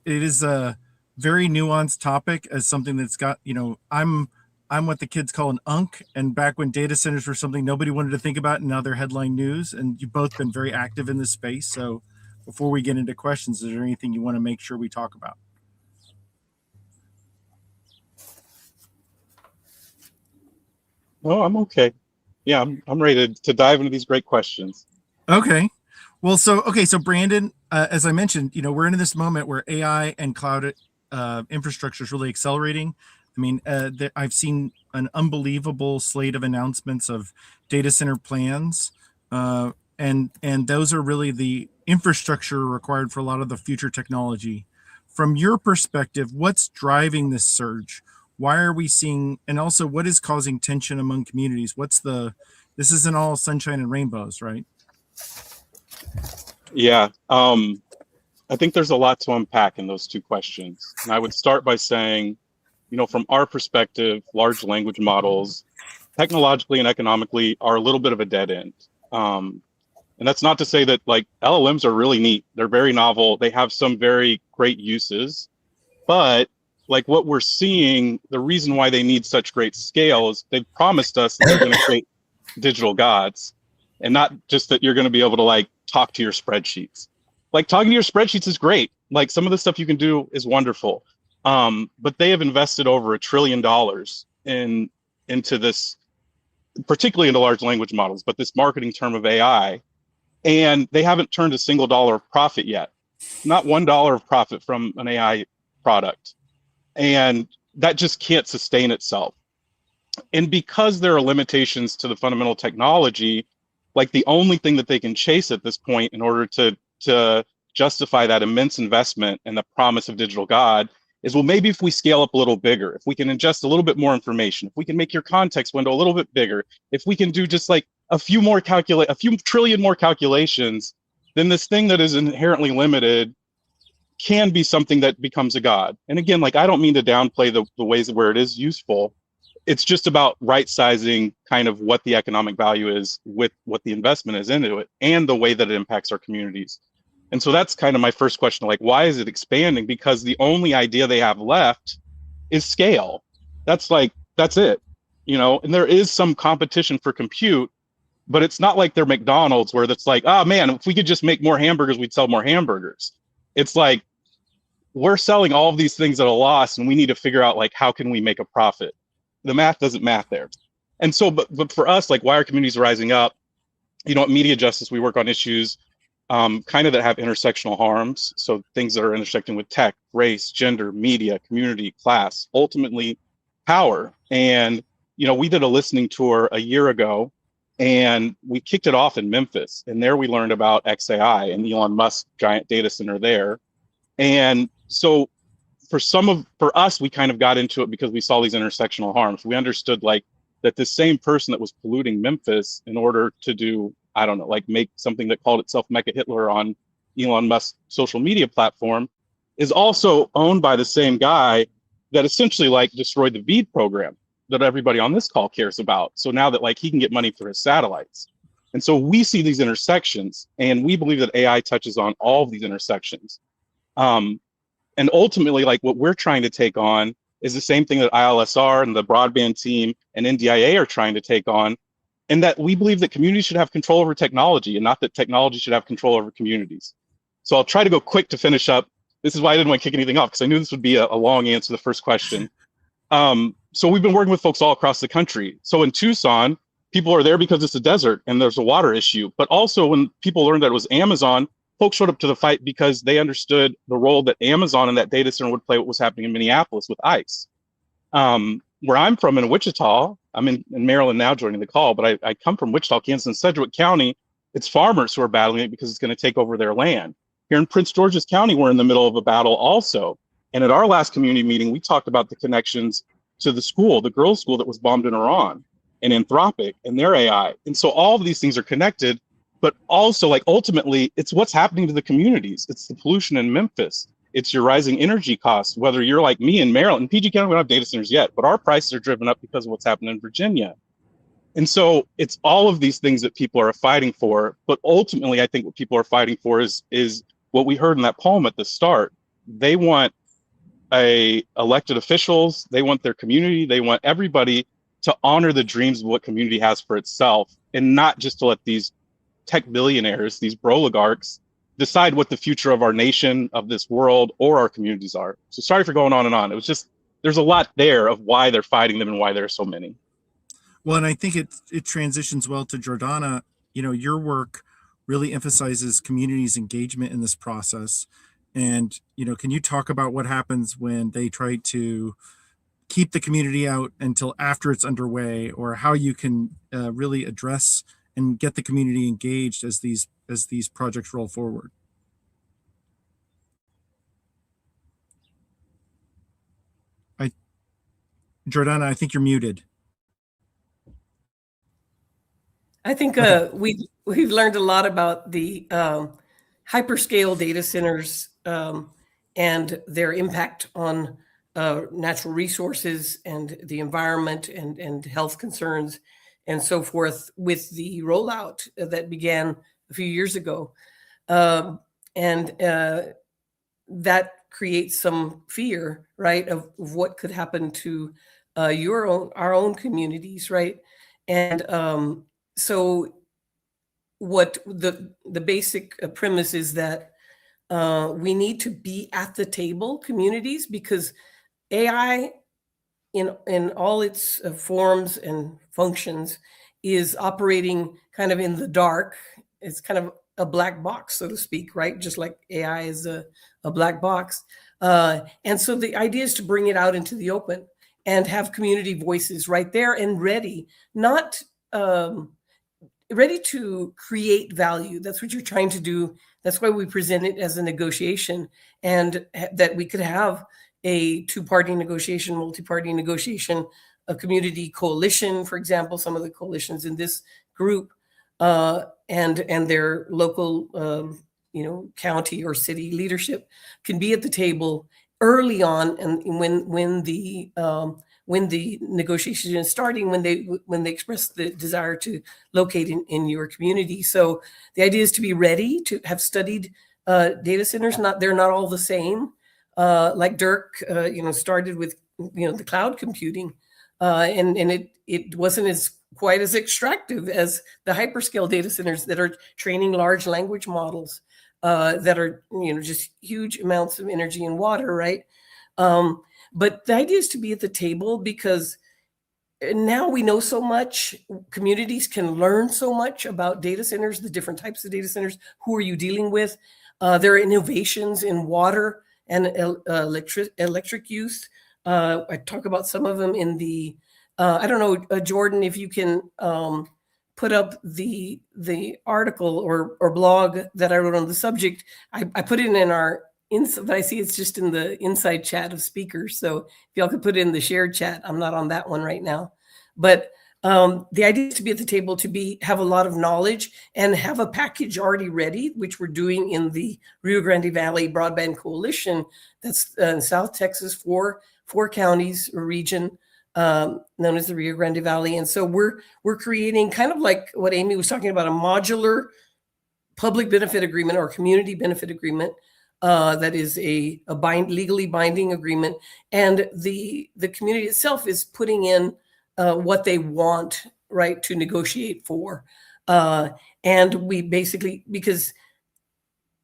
is a very nuanced topic, as something that's got, I'm what the kids call an unk, and back when data centers were something nobody wanted to think about, and now they're headline news, and you've both been very active in this space. So before we get into questions, is there anything you want to make sure we talk about? Oh, I'm okay. Yeah, I'm ready to dive into these great questions. Okay. Well, so Brandon, as I mentioned, we're in this moment where AI and cloud infrastructure is really accelerating. I mean, I've seen an unbelievable slate of announcements of data center plans, and those are really the infrastructure required for a lot of the future technology. From your perspective, what's driving this surge? Why are we seeing, and also what is causing tension among communities? This isn't all sunshine and rainbows, right? Yeah, I think there's a lot to unpack in those two questions. And I would start by saying, from our perspective, large language models, technologically and economically, are a little bit of a dead end. And that's not to say that LLMs are really neat. They're very novel. They have some very great uses, but what we're seeing, the reason why they need such great scale is they've promised us that they're going to create digital gods, and not just that you're going to be able to talk to your spreadsheets. Talking to your spreadsheets is great. Some of the stuff you can do is wonderful. But they have invested over $1 trillion into this, particularly into large language models, but this marketing term of AI, and they haven't turned a single dollar of profit yet. Not $1 of profit from an AI product. And that just can't sustain itself. And because there are limitations to the fundamental technology, the only thing that they can chase at this point in order to justify that immense investment and the promise of digital God is, well, maybe if we scale up a little bigger, if we can ingest a little bit more information, if we can make your context window a little bit bigger, if we can do just a few trillion more calculations, then this thing that is inherently limited can be something that becomes a god. And again, I don't mean to downplay the ways where it is useful. It's just about right sizing kind of what the economic value is with what the investment is into it and the way that it impacts our communities. And so that's kind of my first question, why is it expanding? Because the only idea they have left is scale. That's it, and there is some competition for compute, but it's not like they're McDonald's where that's oh man, if we could just make more hamburgers, we'd sell more hamburgers. It's we're selling all of these things at a loss, and we need to figure out how can we make a profit. The math doesn't math there. And so, but for us, why are communities rising up? At Media Justice, we work on issues kind of that have intersectional harms. So things that are intersecting with tech, race, gender, media, community, class, ultimately power. And, we did a listening tour a year ago, and we kicked it off in Memphis. And there we learned about XAI and Elon Musk's giant data center there. And so for us, we kind of got into it because we saw these intersectional harms. We understood that the same person that was polluting Memphis in order to do, I don't know, make something that called itself Mecha Hitler on Elon Musk's social media platform is also owned by the same guy that essentially destroyed the BEAD program that everybody on this call cares about. So now that he can get money for his satellites. And so we see these intersections, and we believe that AI touches on all of these intersections. And ultimately, what we're trying to take on is the same thing that ILSR and the Broadband team and NDIA are trying to take on, and that we believe that communities should have control over technology and not that technology should have control over communities. So I'll try to go quick to finish up. This is why I didn't want to kick anything off, because I knew this would be a long answer to the first question. So we've been working with folks all across the country. So in Tucson, people are there because it's a desert and there's a water issue. But also when people learned that it was Amazon, folks showed up to the fight because they understood the role that Amazon and that data center would play what was happening in Minneapolis with ICE. Where I'm from in Wichita, I'm in Maryland now joining the call, but I come from Wichita, Kansas, and Sedgwick County. It's farmers who are battling it because it's going to take over their land. Here in Prince George's County, we're in the middle of a battle also. And at our last community meeting, we talked about the connections to the school, the girls' school that was bombed in Iran, and Anthropic and their AI. And so all of these things are connected, but also like ultimately it's what's happening to the communities. It's the pollution in Memphis. It's your rising energy costs, whether you're like me in Maryland. In PG County, we don't have data centers yet, but our prices are driven up because of what's happening in Virginia. And so it's all of these things that people are fighting for. But ultimately, I think what people are fighting for is what we heard in that poem at the start. They want elected officials, they want their community, they want everybody to honor the dreams of what community has for itself, and not just to let these tech billionaires, these broligarchs, decide what the future of our nation, of this world, or our communities are. So sorry for going on and on. It was just, there's a lot there of why they're fighting them and why there are so many. Well, and I think it transitions well to Jordana. You know, your work really emphasizes communities' engagement in this process. And, you know, can you talk about what happens when they try to keep the community out until after it's underway, or how you can really address and get the community engaged as these projects roll forward? Jordana, I think you're muted. I think we've learned a lot about the hyperscale data centers and their impact on natural resources and the environment and health concerns and so forth with the rollout that began a few years ago. And that creates some fear, right, of what could happen to our own communities, right? And so what the basic premise is that we need to be at the table, communities, because AI in all its forms and functions is operating kind of in the dark. It's kind of a black box, so to speak, right? Just like AI is a black box. And so the idea is to bring it out into the open and have community voices right there and ready, not ready to create value. That's what you're trying to do. That's why we present it as a negotiation, and that we could have a two-party negotiation, multi-party negotiation, a community coalition, for example, some of the coalitions in this group, and their local, county or city leadership can be at the table early on, and when the negotiation is starting, when they express the desire to locate in your community. So the idea is to be ready, to have studied data centers. They're not all the same. Like Dirk, started with the cloud computing, and it wasn't quite as extractive as the hyperscale data centers that are training large language models that are just huge amounts of energy and water, right? But the idea is to be at the table, because now we know so much. Communities can learn so much about data centers, the different types of data centers. Who are you dealing with? There are innovations in water and electric use. I talk about some of them in the, I don't know, Jordan, if you can put up the article or blog that I wrote on the subject. I put it in our, but I see it's just in the inside chat of speakers. So if y'all could put it in the shared chat, I'm not on that one right now. But the idea is to be at the table, to have a lot of knowledge and have a package already ready, which we're doing in the Rio Grande Valley Broadband Coalition. That's in South Texas, four counties, a region known as the Rio Grande Valley. And so we're creating, kind of like what Amy was talking about, a modular public benefit agreement or community benefit agreement. That is a legally binding agreement, and the community itself is putting in what they want, right, to negotiate for. And we basically, because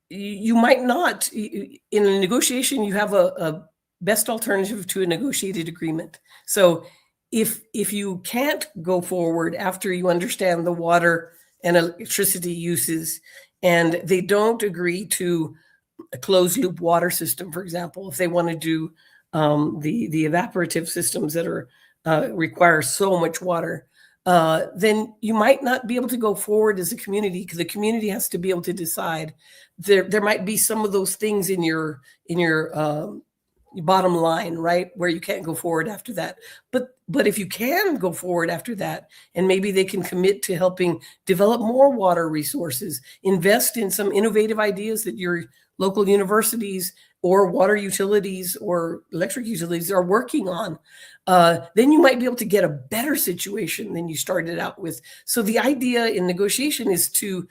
you might not, in a negotiation, you have a best alternative to a negotiated agreement. So if you can't go forward after you understand the water and electricity uses, and they don't agree to a closed loop water system, for example, if they want to do the evaporative systems that are require so much water, then you might not be able to go forward as a community, because the community has to be able to decide. There might be some of those things in your bottom line, right? Where you can't go forward after that. But if you can go forward after that, and maybe they can commit to helping develop more water resources, invest in some innovative ideas that your local universities or water utilities or electric utilities are working on, then you might be able to get a better situation than you started out with. So the idea in negotiation is to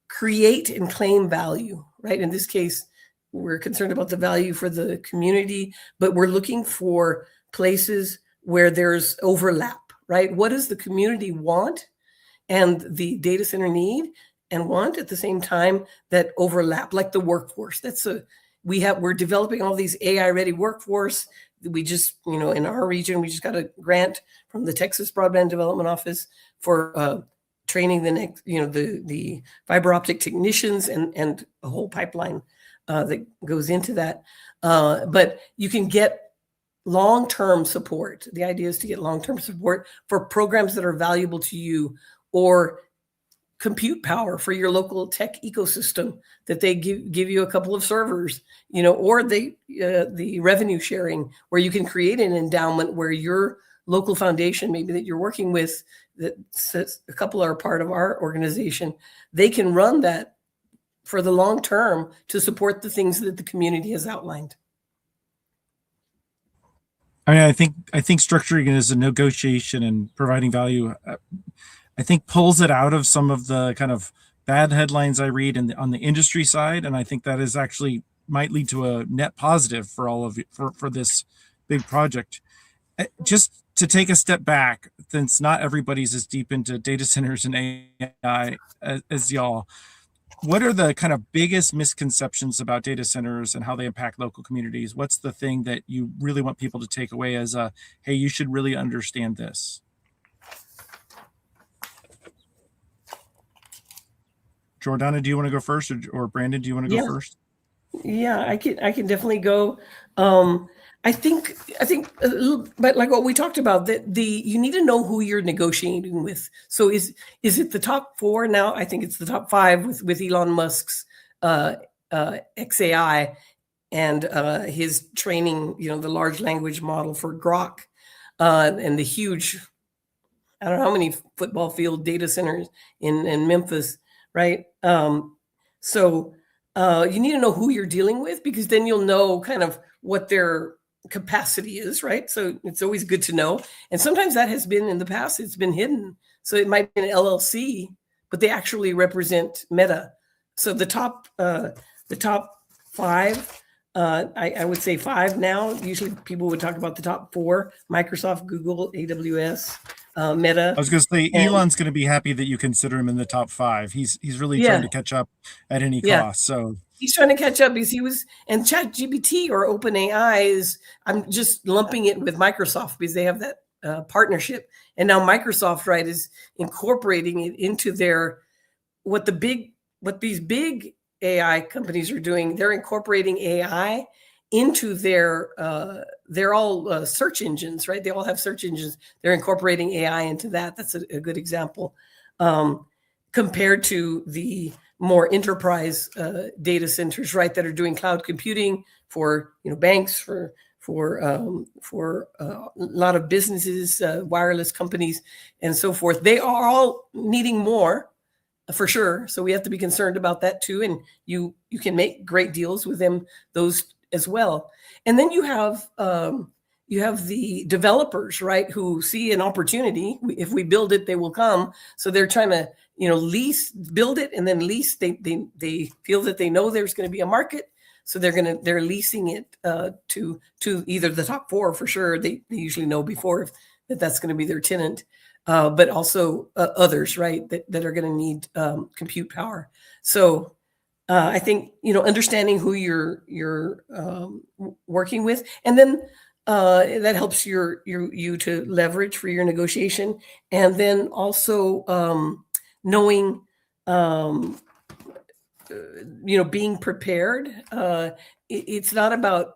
create and claim value, right? In this case, we're concerned about the value for the community, but we're looking for places where there's overlap, right? What does the community want and the data center need and want at the same time that overlap, like the workforce? We're developing all these AI ready workforce. We just, in our region, we just got a grant from the Texas Broadband Development Office for training the next, the fiber optic technicians and a whole pipeline that goes into that. But you can get long-term support. The idea is to get long-term support for programs that are valuable to you, or compute power for your local tech ecosystem, that they give you a couple of servers, or the revenue sharing, where you can create an endowment where your local foundation, maybe that you're working with, that a couple are part of our organization, they can run that for the long term to support the things that the community has outlined. I mean, I think structuring it as a negotiation and providing value, I think pulls it out of some of the kind of bad headlines I read on the industry side, and I think that is actually might lead to a net positive for all of you for this big project. Just to take a step back, since not everybody's as deep into data centers and AI as y'all, what are the kind of biggest misconceptions about data centers and how they impact local communities? What's the thing that you really want people to take away as hey, you should really understand this? Jordana, do you want to go first, or Brandon, do you want to go first? Yeah, I can definitely go. I think, but like what we talked about, that you need to know who you're negotiating with. So is it the top 4 now? I think it's the top 5 with Elon Musk's XAI and his training, the large language model for Grok, and the huge, I don't know how many football field data centers in Memphis, right? So you need to know who you're dealing with, because then you'll know kind of what their capacity is, right? So it's always good to know. And sometimes that has been in the past, it's been hidden. So it might be an LLC, but they actually represent Meta. So the top 5, I would say 5 now. Usually people would talk about the top 4: Microsoft, Google, AWS, Meta. I was going to say, Elon's going to be happy that you consider him in the top 5. He's really trying to catch up at any cost. So he's trying to catch up because and ChatGPT or OpenAI I'm just lumping it with Microsoft because they have that partnership. And now Microsoft, right, is incorporating it into what these big AI companies are doing. They're incorporating AI into they're all search engines, right? They all have search engines. They're incorporating AI into that. That's a good example, compared to the more enterprise data centers, right, that are doing cloud computing for banks, for a lot of businesses, wireless companies, and so forth. They are all needing more, for sure. So we have to be concerned about that too. And you can make great deals with them, those as well. And then you have the developers, right, who see an opportunity. If we build it, they will come. So they're trying to build it and then lease. They feel that they know there's going to be a market, so they're leasing it to either the top 4 for sure. They usually know before that's going to be their tenant, but also others, right, that are going to need compute power. So I think understanding who you're working with, and then that helps you to leverage for your negotiation, and then also knowing, being prepared. It's not about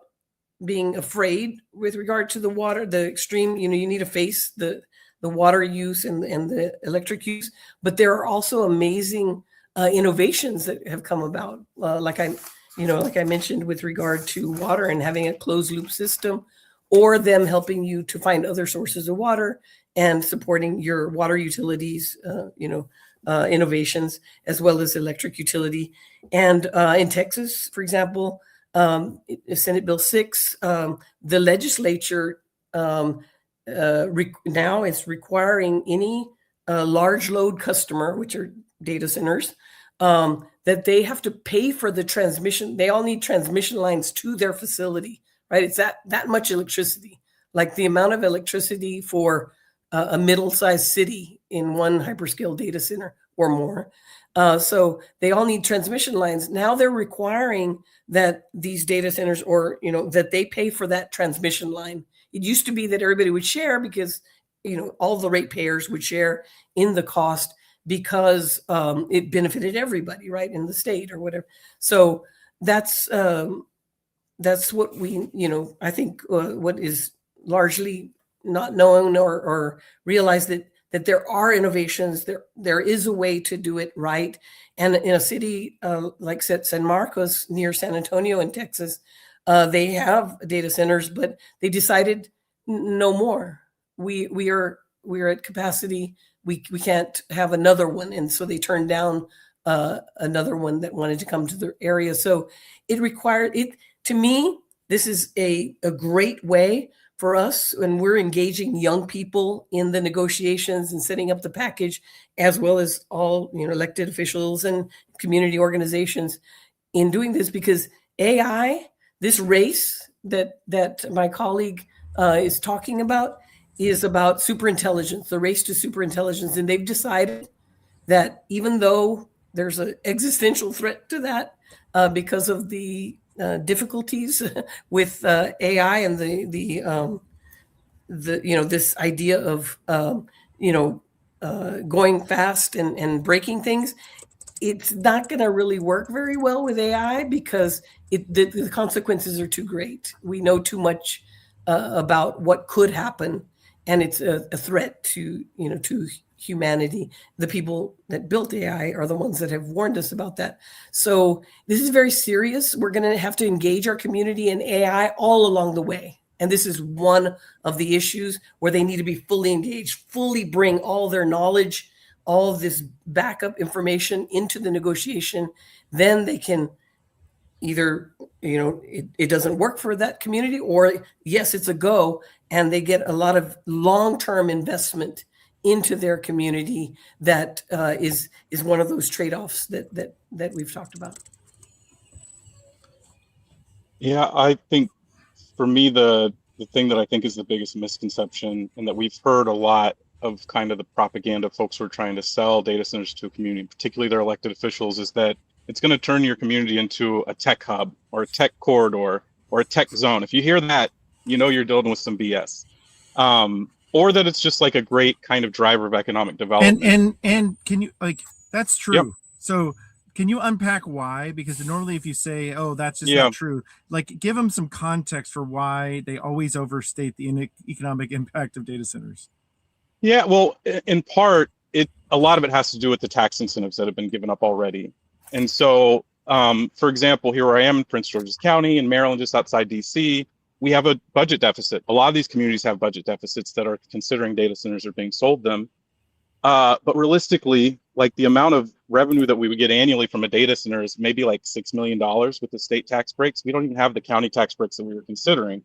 being afraid with regard to the water, the extreme. You need to face the water use and the electric use, but there are also amazing innovations that have come about. Like I like I mentioned, with regard to water and having a closed loop system, or them helping you to find other sources of water and supporting your water utilities, innovations, as well as electric utility. And in Texas, for example, Senate Bill 6, the legislature now is requiring any large load customer, which are data centers, that they have to pay for the transmission. They all need transmission lines to their facility, right? It's that much electricity, like the amount of electricity for a middle-sized city in one hyperscale data center or more. So they all need transmission lines. Now they're requiring that these data centers, or that they pay for that transmission line. It used to be that everybody would share because all the ratepayers would share in the cost because it benefited everybody, right, in the state or whatever. So that's what we, I think what is largely not known or realized that there are innovations, there is a way to do it right. And in a city like San Marcos near San Antonio in Texas, they have data centers, but they decided no more. We're at capacity. We can't have another one. And so they turned down another one that wanted to come to the area. So it required it. To me, this is a great way for us when we're engaging young people in the negotiations and setting up the package, as well as all elected officials and community organizations in doing this, because AI, this race that my colleague is talking about, is about superintelligence, the race to superintelligence. And they've decided that even though there's an existential threat to that because of the difficulties with AI and the this idea of going fast and breaking things, it's not going to really work very well with AI because the consequences are too great. We know too much about what could happen, and it's a threat to to humanity. The people that built AI are the ones that have warned us about that. So this is very serious. We're going to have to engage our community in AI all along the way. And this is one of the issues where they need to be fully engaged, fully bring all their knowledge, all of this backup information into the negotiation. Then they can either, it doesn't work for that community, or yes, it's a go, and they get a lot of long-term investment into their community. That is one of those trade-offs that we've talked about. Yeah, I think for me, the thing that I think is the biggest misconception, and that we've heard a lot of kind of the propaganda folks who are trying to sell data centers to a community, particularly their elected officials, is that it's going to turn your community into a tech hub or a tech corridor or a tech zone. If you hear that, you're dealing with some BS. Or that it's just like a great kind of driver of economic development. And can you, that's true. Yep. So can you unpack why? Because normally if you say, oh, that's just not true, give them some context for why they always overstate the economic impact of data centers. Yeah, well, in part, a lot of it has to do with the tax incentives that have been given up already. And so, for example, here where I am in Prince George's County in Maryland, just outside DC, we have a budget deficit. A lot of these communities have budget deficits that are considering data centers are being sold them. But realistically, the amount of revenue that we would get annually from a data center is maybe $6 million with the state tax breaks. We don't even have the county tax breaks that we were considering.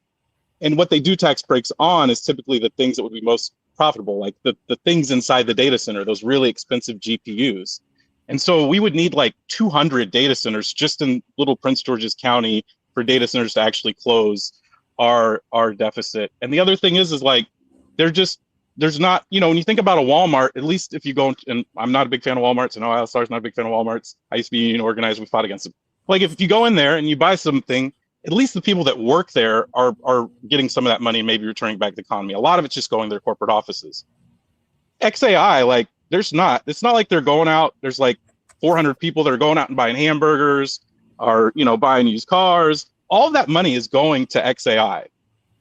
And what they do tax breaks on is typically the things that would be most profitable, like the things inside the data center, those really expensive GPUs. And so we would need 200 data centers just in little Prince George's County for data centers to actually close our deficit. And the other thing is there's not, when you think about a Walmart, at least if you go, and I'm not a big fan of Walmarts, and ILSR is not a big fan of Walmarts. I used to be union organized, we fought against them. If you go in there and you buy something, at least the people that work there are getting some of that money and maybe returning back to the economy. A lot of it's just going to their corporate offices. XAI, it's not like they're going out, there's 400 people that are going out and buying hamburgers or, buying used cars. All of that money is going to XAI.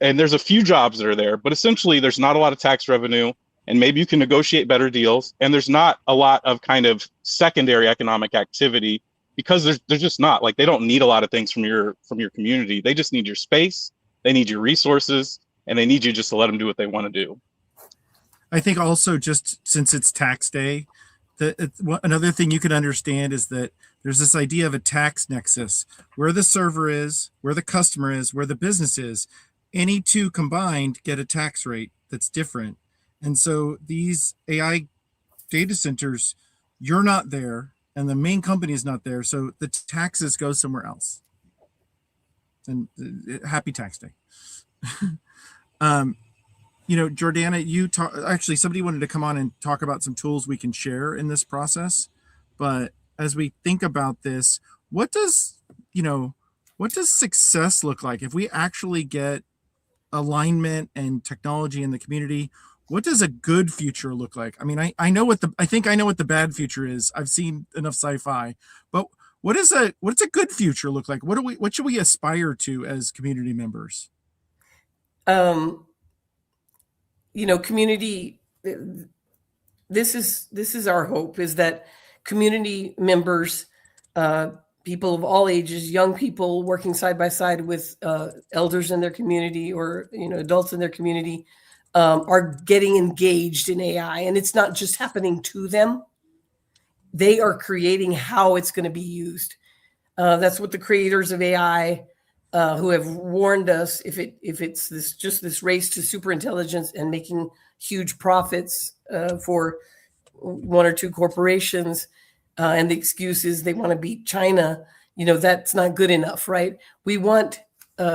And there's a few jobs that are there, but essentially there's not a lot of tax revenue, and maybe you can negotiate better deals. And there's not a lot of kind of secondary economic activity because there's just not, like, they don't need a lot of things from your community. They just need your space, they need your resources, and they need you just to let them do what they want to do. I think also, just since it's tax day, another thing you can understand is that there's this idea of a tax nexus, where the server is, where the customer is, where the business is. Any two combined get a tax rate that's different. And so these AI data centers, you're not there, and the main company is not there, so the taxes go somewhere else. And happy tax day. Jordana, actually, somebody wanted to come on and talk about some tools we can share in this process. But as we think about this, what does success look like if we actually get alignment and technology in the community? What does a good future look like? I mean, I think I know what the bad future is. I've seen enough sci-fi, but what's a good future look like? What should we aspire to as community members? Community, this is our hope, is that community members, people of all ages, young people working side by side with elders in their community, or adults in their community, are getting engaged in AI. And it's not just happening to them. They are creating how it's going to be used. That's what the creators of AI, who have warned us, if it's this race to superintelligence and making huge profits for one or two corporations, and the excuse is they want to beat China, that's not good enough, right? We want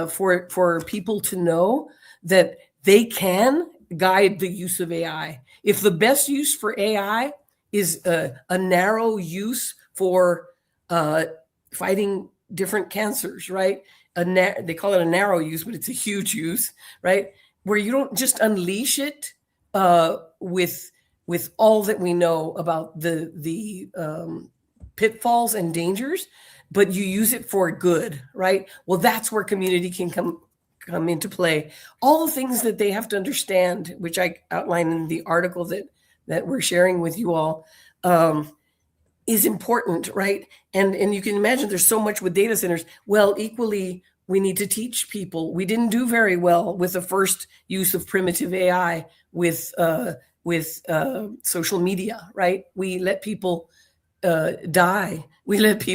for people to know that they can guide the use of AI. If the best use for AI is a narrow use for fighting different cancers, right? They call it a narrow use, but it's a huge use, right? Where you don't just unleash it with all that we know about the pitfalls and dangers, but you use it for good, right? Well, that's where community can come into play. All the things that they have to understand, which I outline in the article that we're sharing with you all, is important, right? And you can imagine there's so much with data centers. Well, equally, we need to teach people. We didn't do very well with the first use of primitive AI with social media, right? We let people die. We let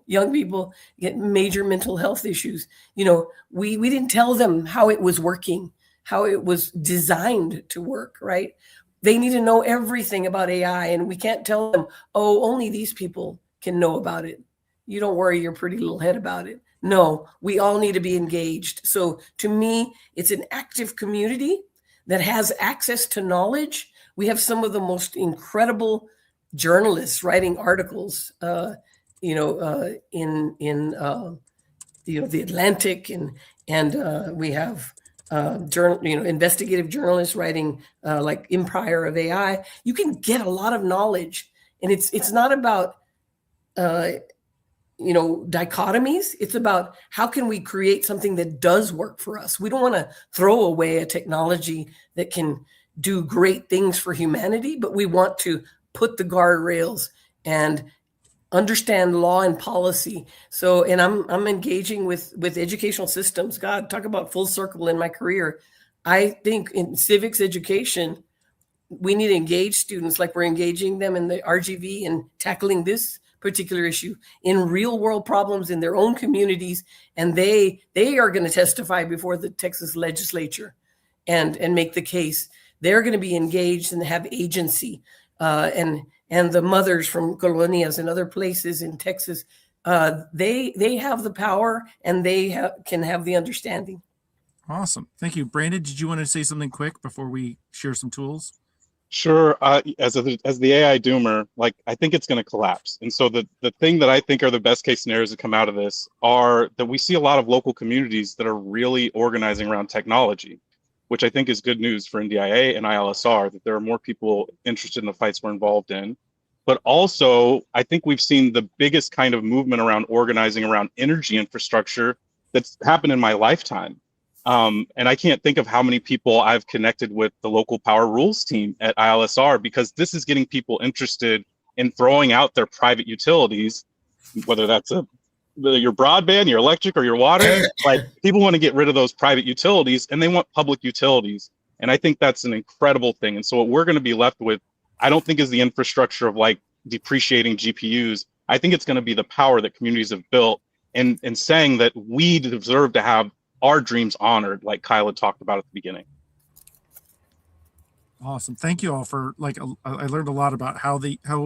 young people get major mental health issues. We didn't tell them how it was working, how it was designed to work, right? They need to know everything about AI, and we can't tell them, oh, only these people can know about it. You don't worry your pretty little head about it. No, we all need to be engaged. So to me, it's an active community that has access to knowledge. We have some of the most incredible journalists writing articles, in the Atlantic, and we have investigative journalists writing like Empire of AI. You can get a lot of knowledge, and it's not about dichotomies. It's about how can we create something that does work for us. We don't want to throw away a technology that can do great things for humanity, but we want to put the guardrails and understand law and policy. So, and I'm engaging with educational systems. God, talk about full circle in my career. I think in civics education, we need to engage students like we're engaging them in the RGV and tackling this particular issue in real world problems in their own communities. And they are going to testify before the Texas legislature and make the case. They're going to be engaged and have agency. And the mothers from colonias and other places in Texas, they have the power, and they can have the understanding. Awesome. Thank you. Brandon, did you want to say something quick before we share some tools? Sure. As the AI doomer, I think it's going to collapse. And so the thing that I think are the best case scenarios that come out of this are that we see a lot of local communities that are really organizing around technology, which I think is good news for NDIA and ILSR, that there are more people interested in the fights we're involved in. But also, I think we've seen the biggest kind of movement around organizing around energy infrastructure that's happened in my lifetime. And I can't think of how many people I've connected with the local power rules team at ILSR, because this is getting people interested in throwing out their private utilities whether that's your broadband, your electric, or your water. Like, people want to get rid of those private utilities and they want public utilities. And I think that's an incredible thing. And so what we're going to be left with, I don't think is the infrastructure of like depreciating GPUs. I think it's going to be the power that communities have built and saying that we deserve to have our dreams honored, like Kyla talked about at the beginning. Awesome. Thank you all for I learned a lot about how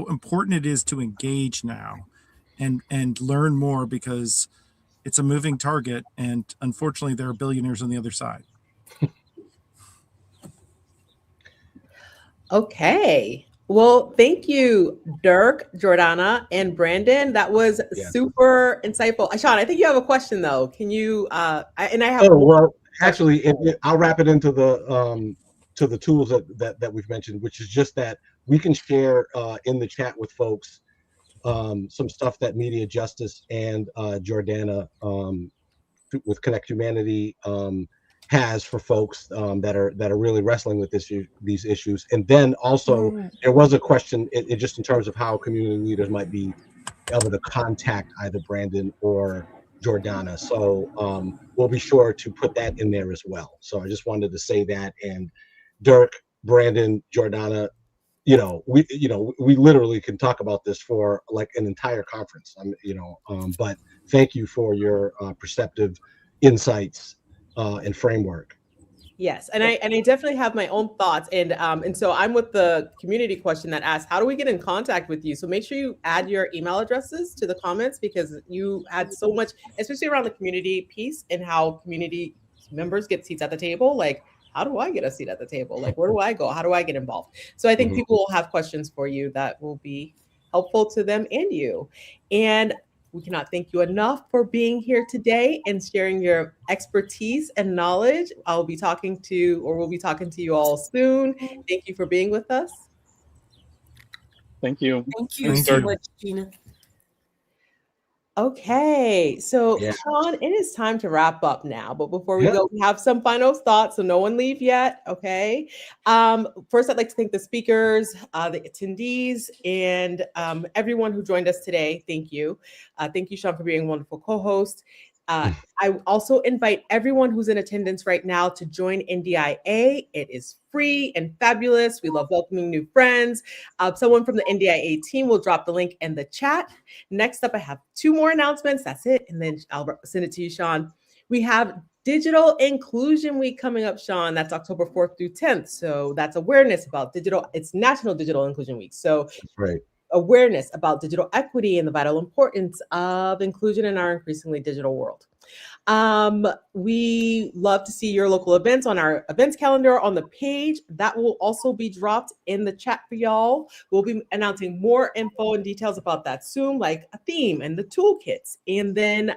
important it is to engage now and learn more, because it's a moving target. And unfortunately there are billionaires on the other side. Okay. Well, thank you, Dirk, Jordana, and Brandon. That was super insightful. Sean, I think you have a question though. Can you? I have. Oh, well, actually, I'll wrap it into the tools that we've mentioned, which is just that we can share in the chat with folks some stuff that Media Justice and Jordana with Connect Humanity has for folks that are really wrestling with these issues. And then also there was a question it just in terms of how community leaders might be able to contact either Brandon or Jordana. So we'll be sure to put that in there as well. So I just wanted to say that. And Dirk, Brandon, Jordana, we literally can talk about this for like an entire conference. But thank you for your perceptive insights and framework. Yes, and I definitely have my own thoughts, and so I'm with the community question that asks, how do we get in contact with you? So make sure you add your email addresses to the comments, because you had so much, especially around the community piece and how community members get seats at the table. Like, how do I get a seat at the table? Like, where do I go? How do I get involved? So I think people will have questions for you that will be helpful to them and you. And we cannot thank you enough for being here today and sharing your expertise and knowledge. We'll be talking to you all soon. Thank you for being with us. Thank you. Thank you so much, Gina. Okay, so Sean, it is time to wrap up now. But before we go, we have some final thoughts, so no one leave yet. Okay. First, I'd like to thank the speakers, the attendees, and everyone who joined us today. Thank you. Thank you, Sean, for being a wonderful co-host. I also invite everyone who's in attendance right now to join NDIA. It is free and fabulous. We love welcoming new friends. Someone from the NDIA team will drop the link in the chat. Next up, I have 2 more announcements. That's it. And then I'll send it to you, Sean. We have Digital Inclusion Week coming up, Sean. That's October 4th through 10th. So that's awareness about digital. It's National Digital Inclusion Week. So awareness about digital equity and the vital importance of inclusion in our increasingly digital world. We love to see your local events on our events calendar on the page. That will also be dropped in the chat for y'all. We'll be announcing more info and details about that soon, like a theme and the toolkits. And then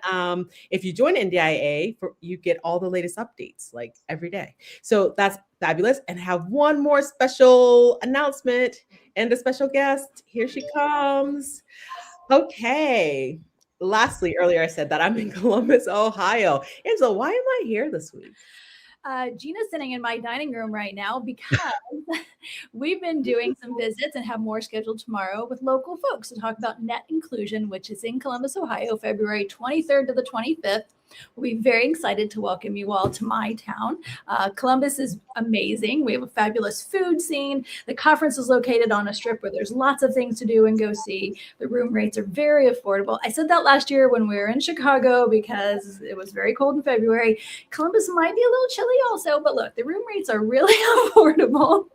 if you join NDIA, you get all the latest updates like every day. So that's fabulous. And have one more special announcement and a special guest. Here she comes. Okay. Lastly, earlier I said that I'm in Columbus, Ohio. Angela, why am I here this week? Gina's sitting in my dining room right now because we've been doing some visits and have more scheduled tomorrow with local folks to talk about net inclusion, which is in Columbus, Ohio, February 23rd to the 25th. We'll be very excited to welcome you all to my town. Columbus is amazing. We have a fabulous food scene. The conference is located on a strip where there's lots of things to do and go see. The room rates are very affordable. I said that last year when we were in Chicago because it was very cold in February. Columbus might be a little chilly also, but look, the room rates are really affordable.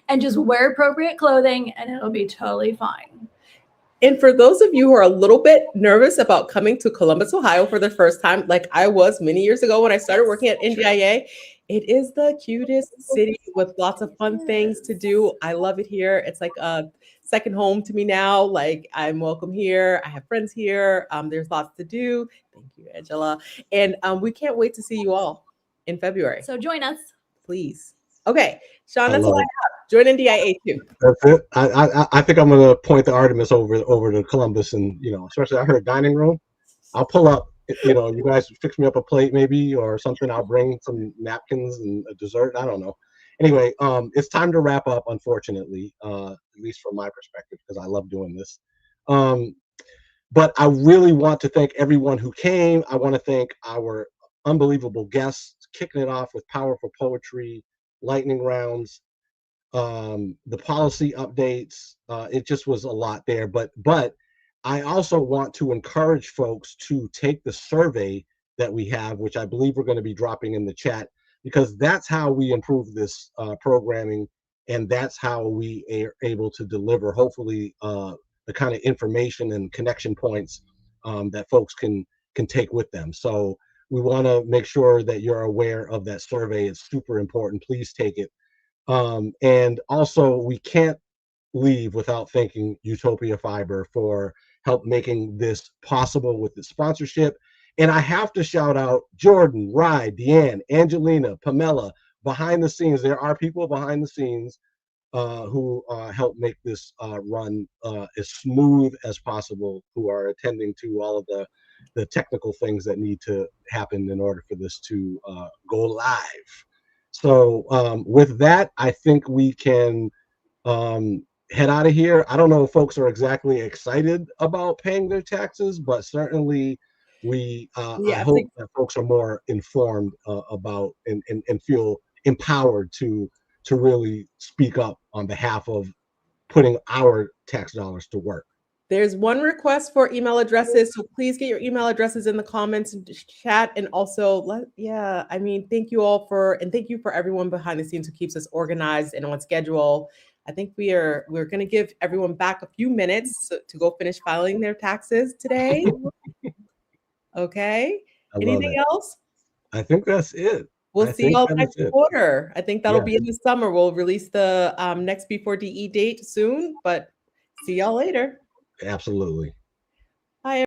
And just wear appropriate clothing and it'll be totally fine. And for those of you who are a little bit nervous about coming to Columbus, Ohio for the first time, like I was many years ago when I started working at NDIA, it is the cutest city with lots of fun things to do. I love it here. It's like a second home to me now. Like I'm welcome here. I have friends here. There's lots to do. Thank you, Angela. And we can't wait to see you all in February. So join us. Please. Okay, Sean, that's all I have. Join NDIA too. That's it. I think I'm gonna point the Artemis over to Columbus, and especially I heard dining room. I'll pull up. You guys fix me up a plate maybe or something. I'll bring some napkins and a dessert. I don't know. Anyway, it's time to wrap up. Unfortunately, at least from my perspective, because I love doing this. But I really want to thank everyone who came. I want to thank our unbelievable guests, kicking it off with powerful poetry, lightning rounds, the policy updates. It just was a lot there. But I also want to encourage folks to take the survey that we have, which I believe we're going to be dropping in the chat, because that's how we improve this programming, and that's how we are able to deliver, hopefully, the kind of information and connection points that folks can take with them. So we want to make sure that you're aware of that survey. It's super important. Please take it. And also, we can't leave without thanking Utopia Fiber for help making this possible with the sponsorship. And I have to shout out Jordan, Rye, Deanne, Angelina, Pamela. Behind the scenes, there are people behind the scenes who help make this run as smooth as possible, who are attending to all of the technical things that need to happen in order for this to go live. So with that, I think we can head out of here. I don't know if folks are exactly excited about paying their taxes, but certainly I hope that folks are more informed about and feel empowered to really speak up on behalf of putting our tax dollars to work. There's one request for email addresses, so please get your email addresses in the comments and chat. And also, thank you all thank you for everyone behind the scenes who keeps us organized and on schedule. I think we're going to give everyone back a few minutes to go finish filing their taxes today. Okay. Anything else? I think that's it. We'll see y'all next quarter. I think that'll be in the summer. We'll release the next B4DE date soon, but see y'all later. Absolutely. Bye.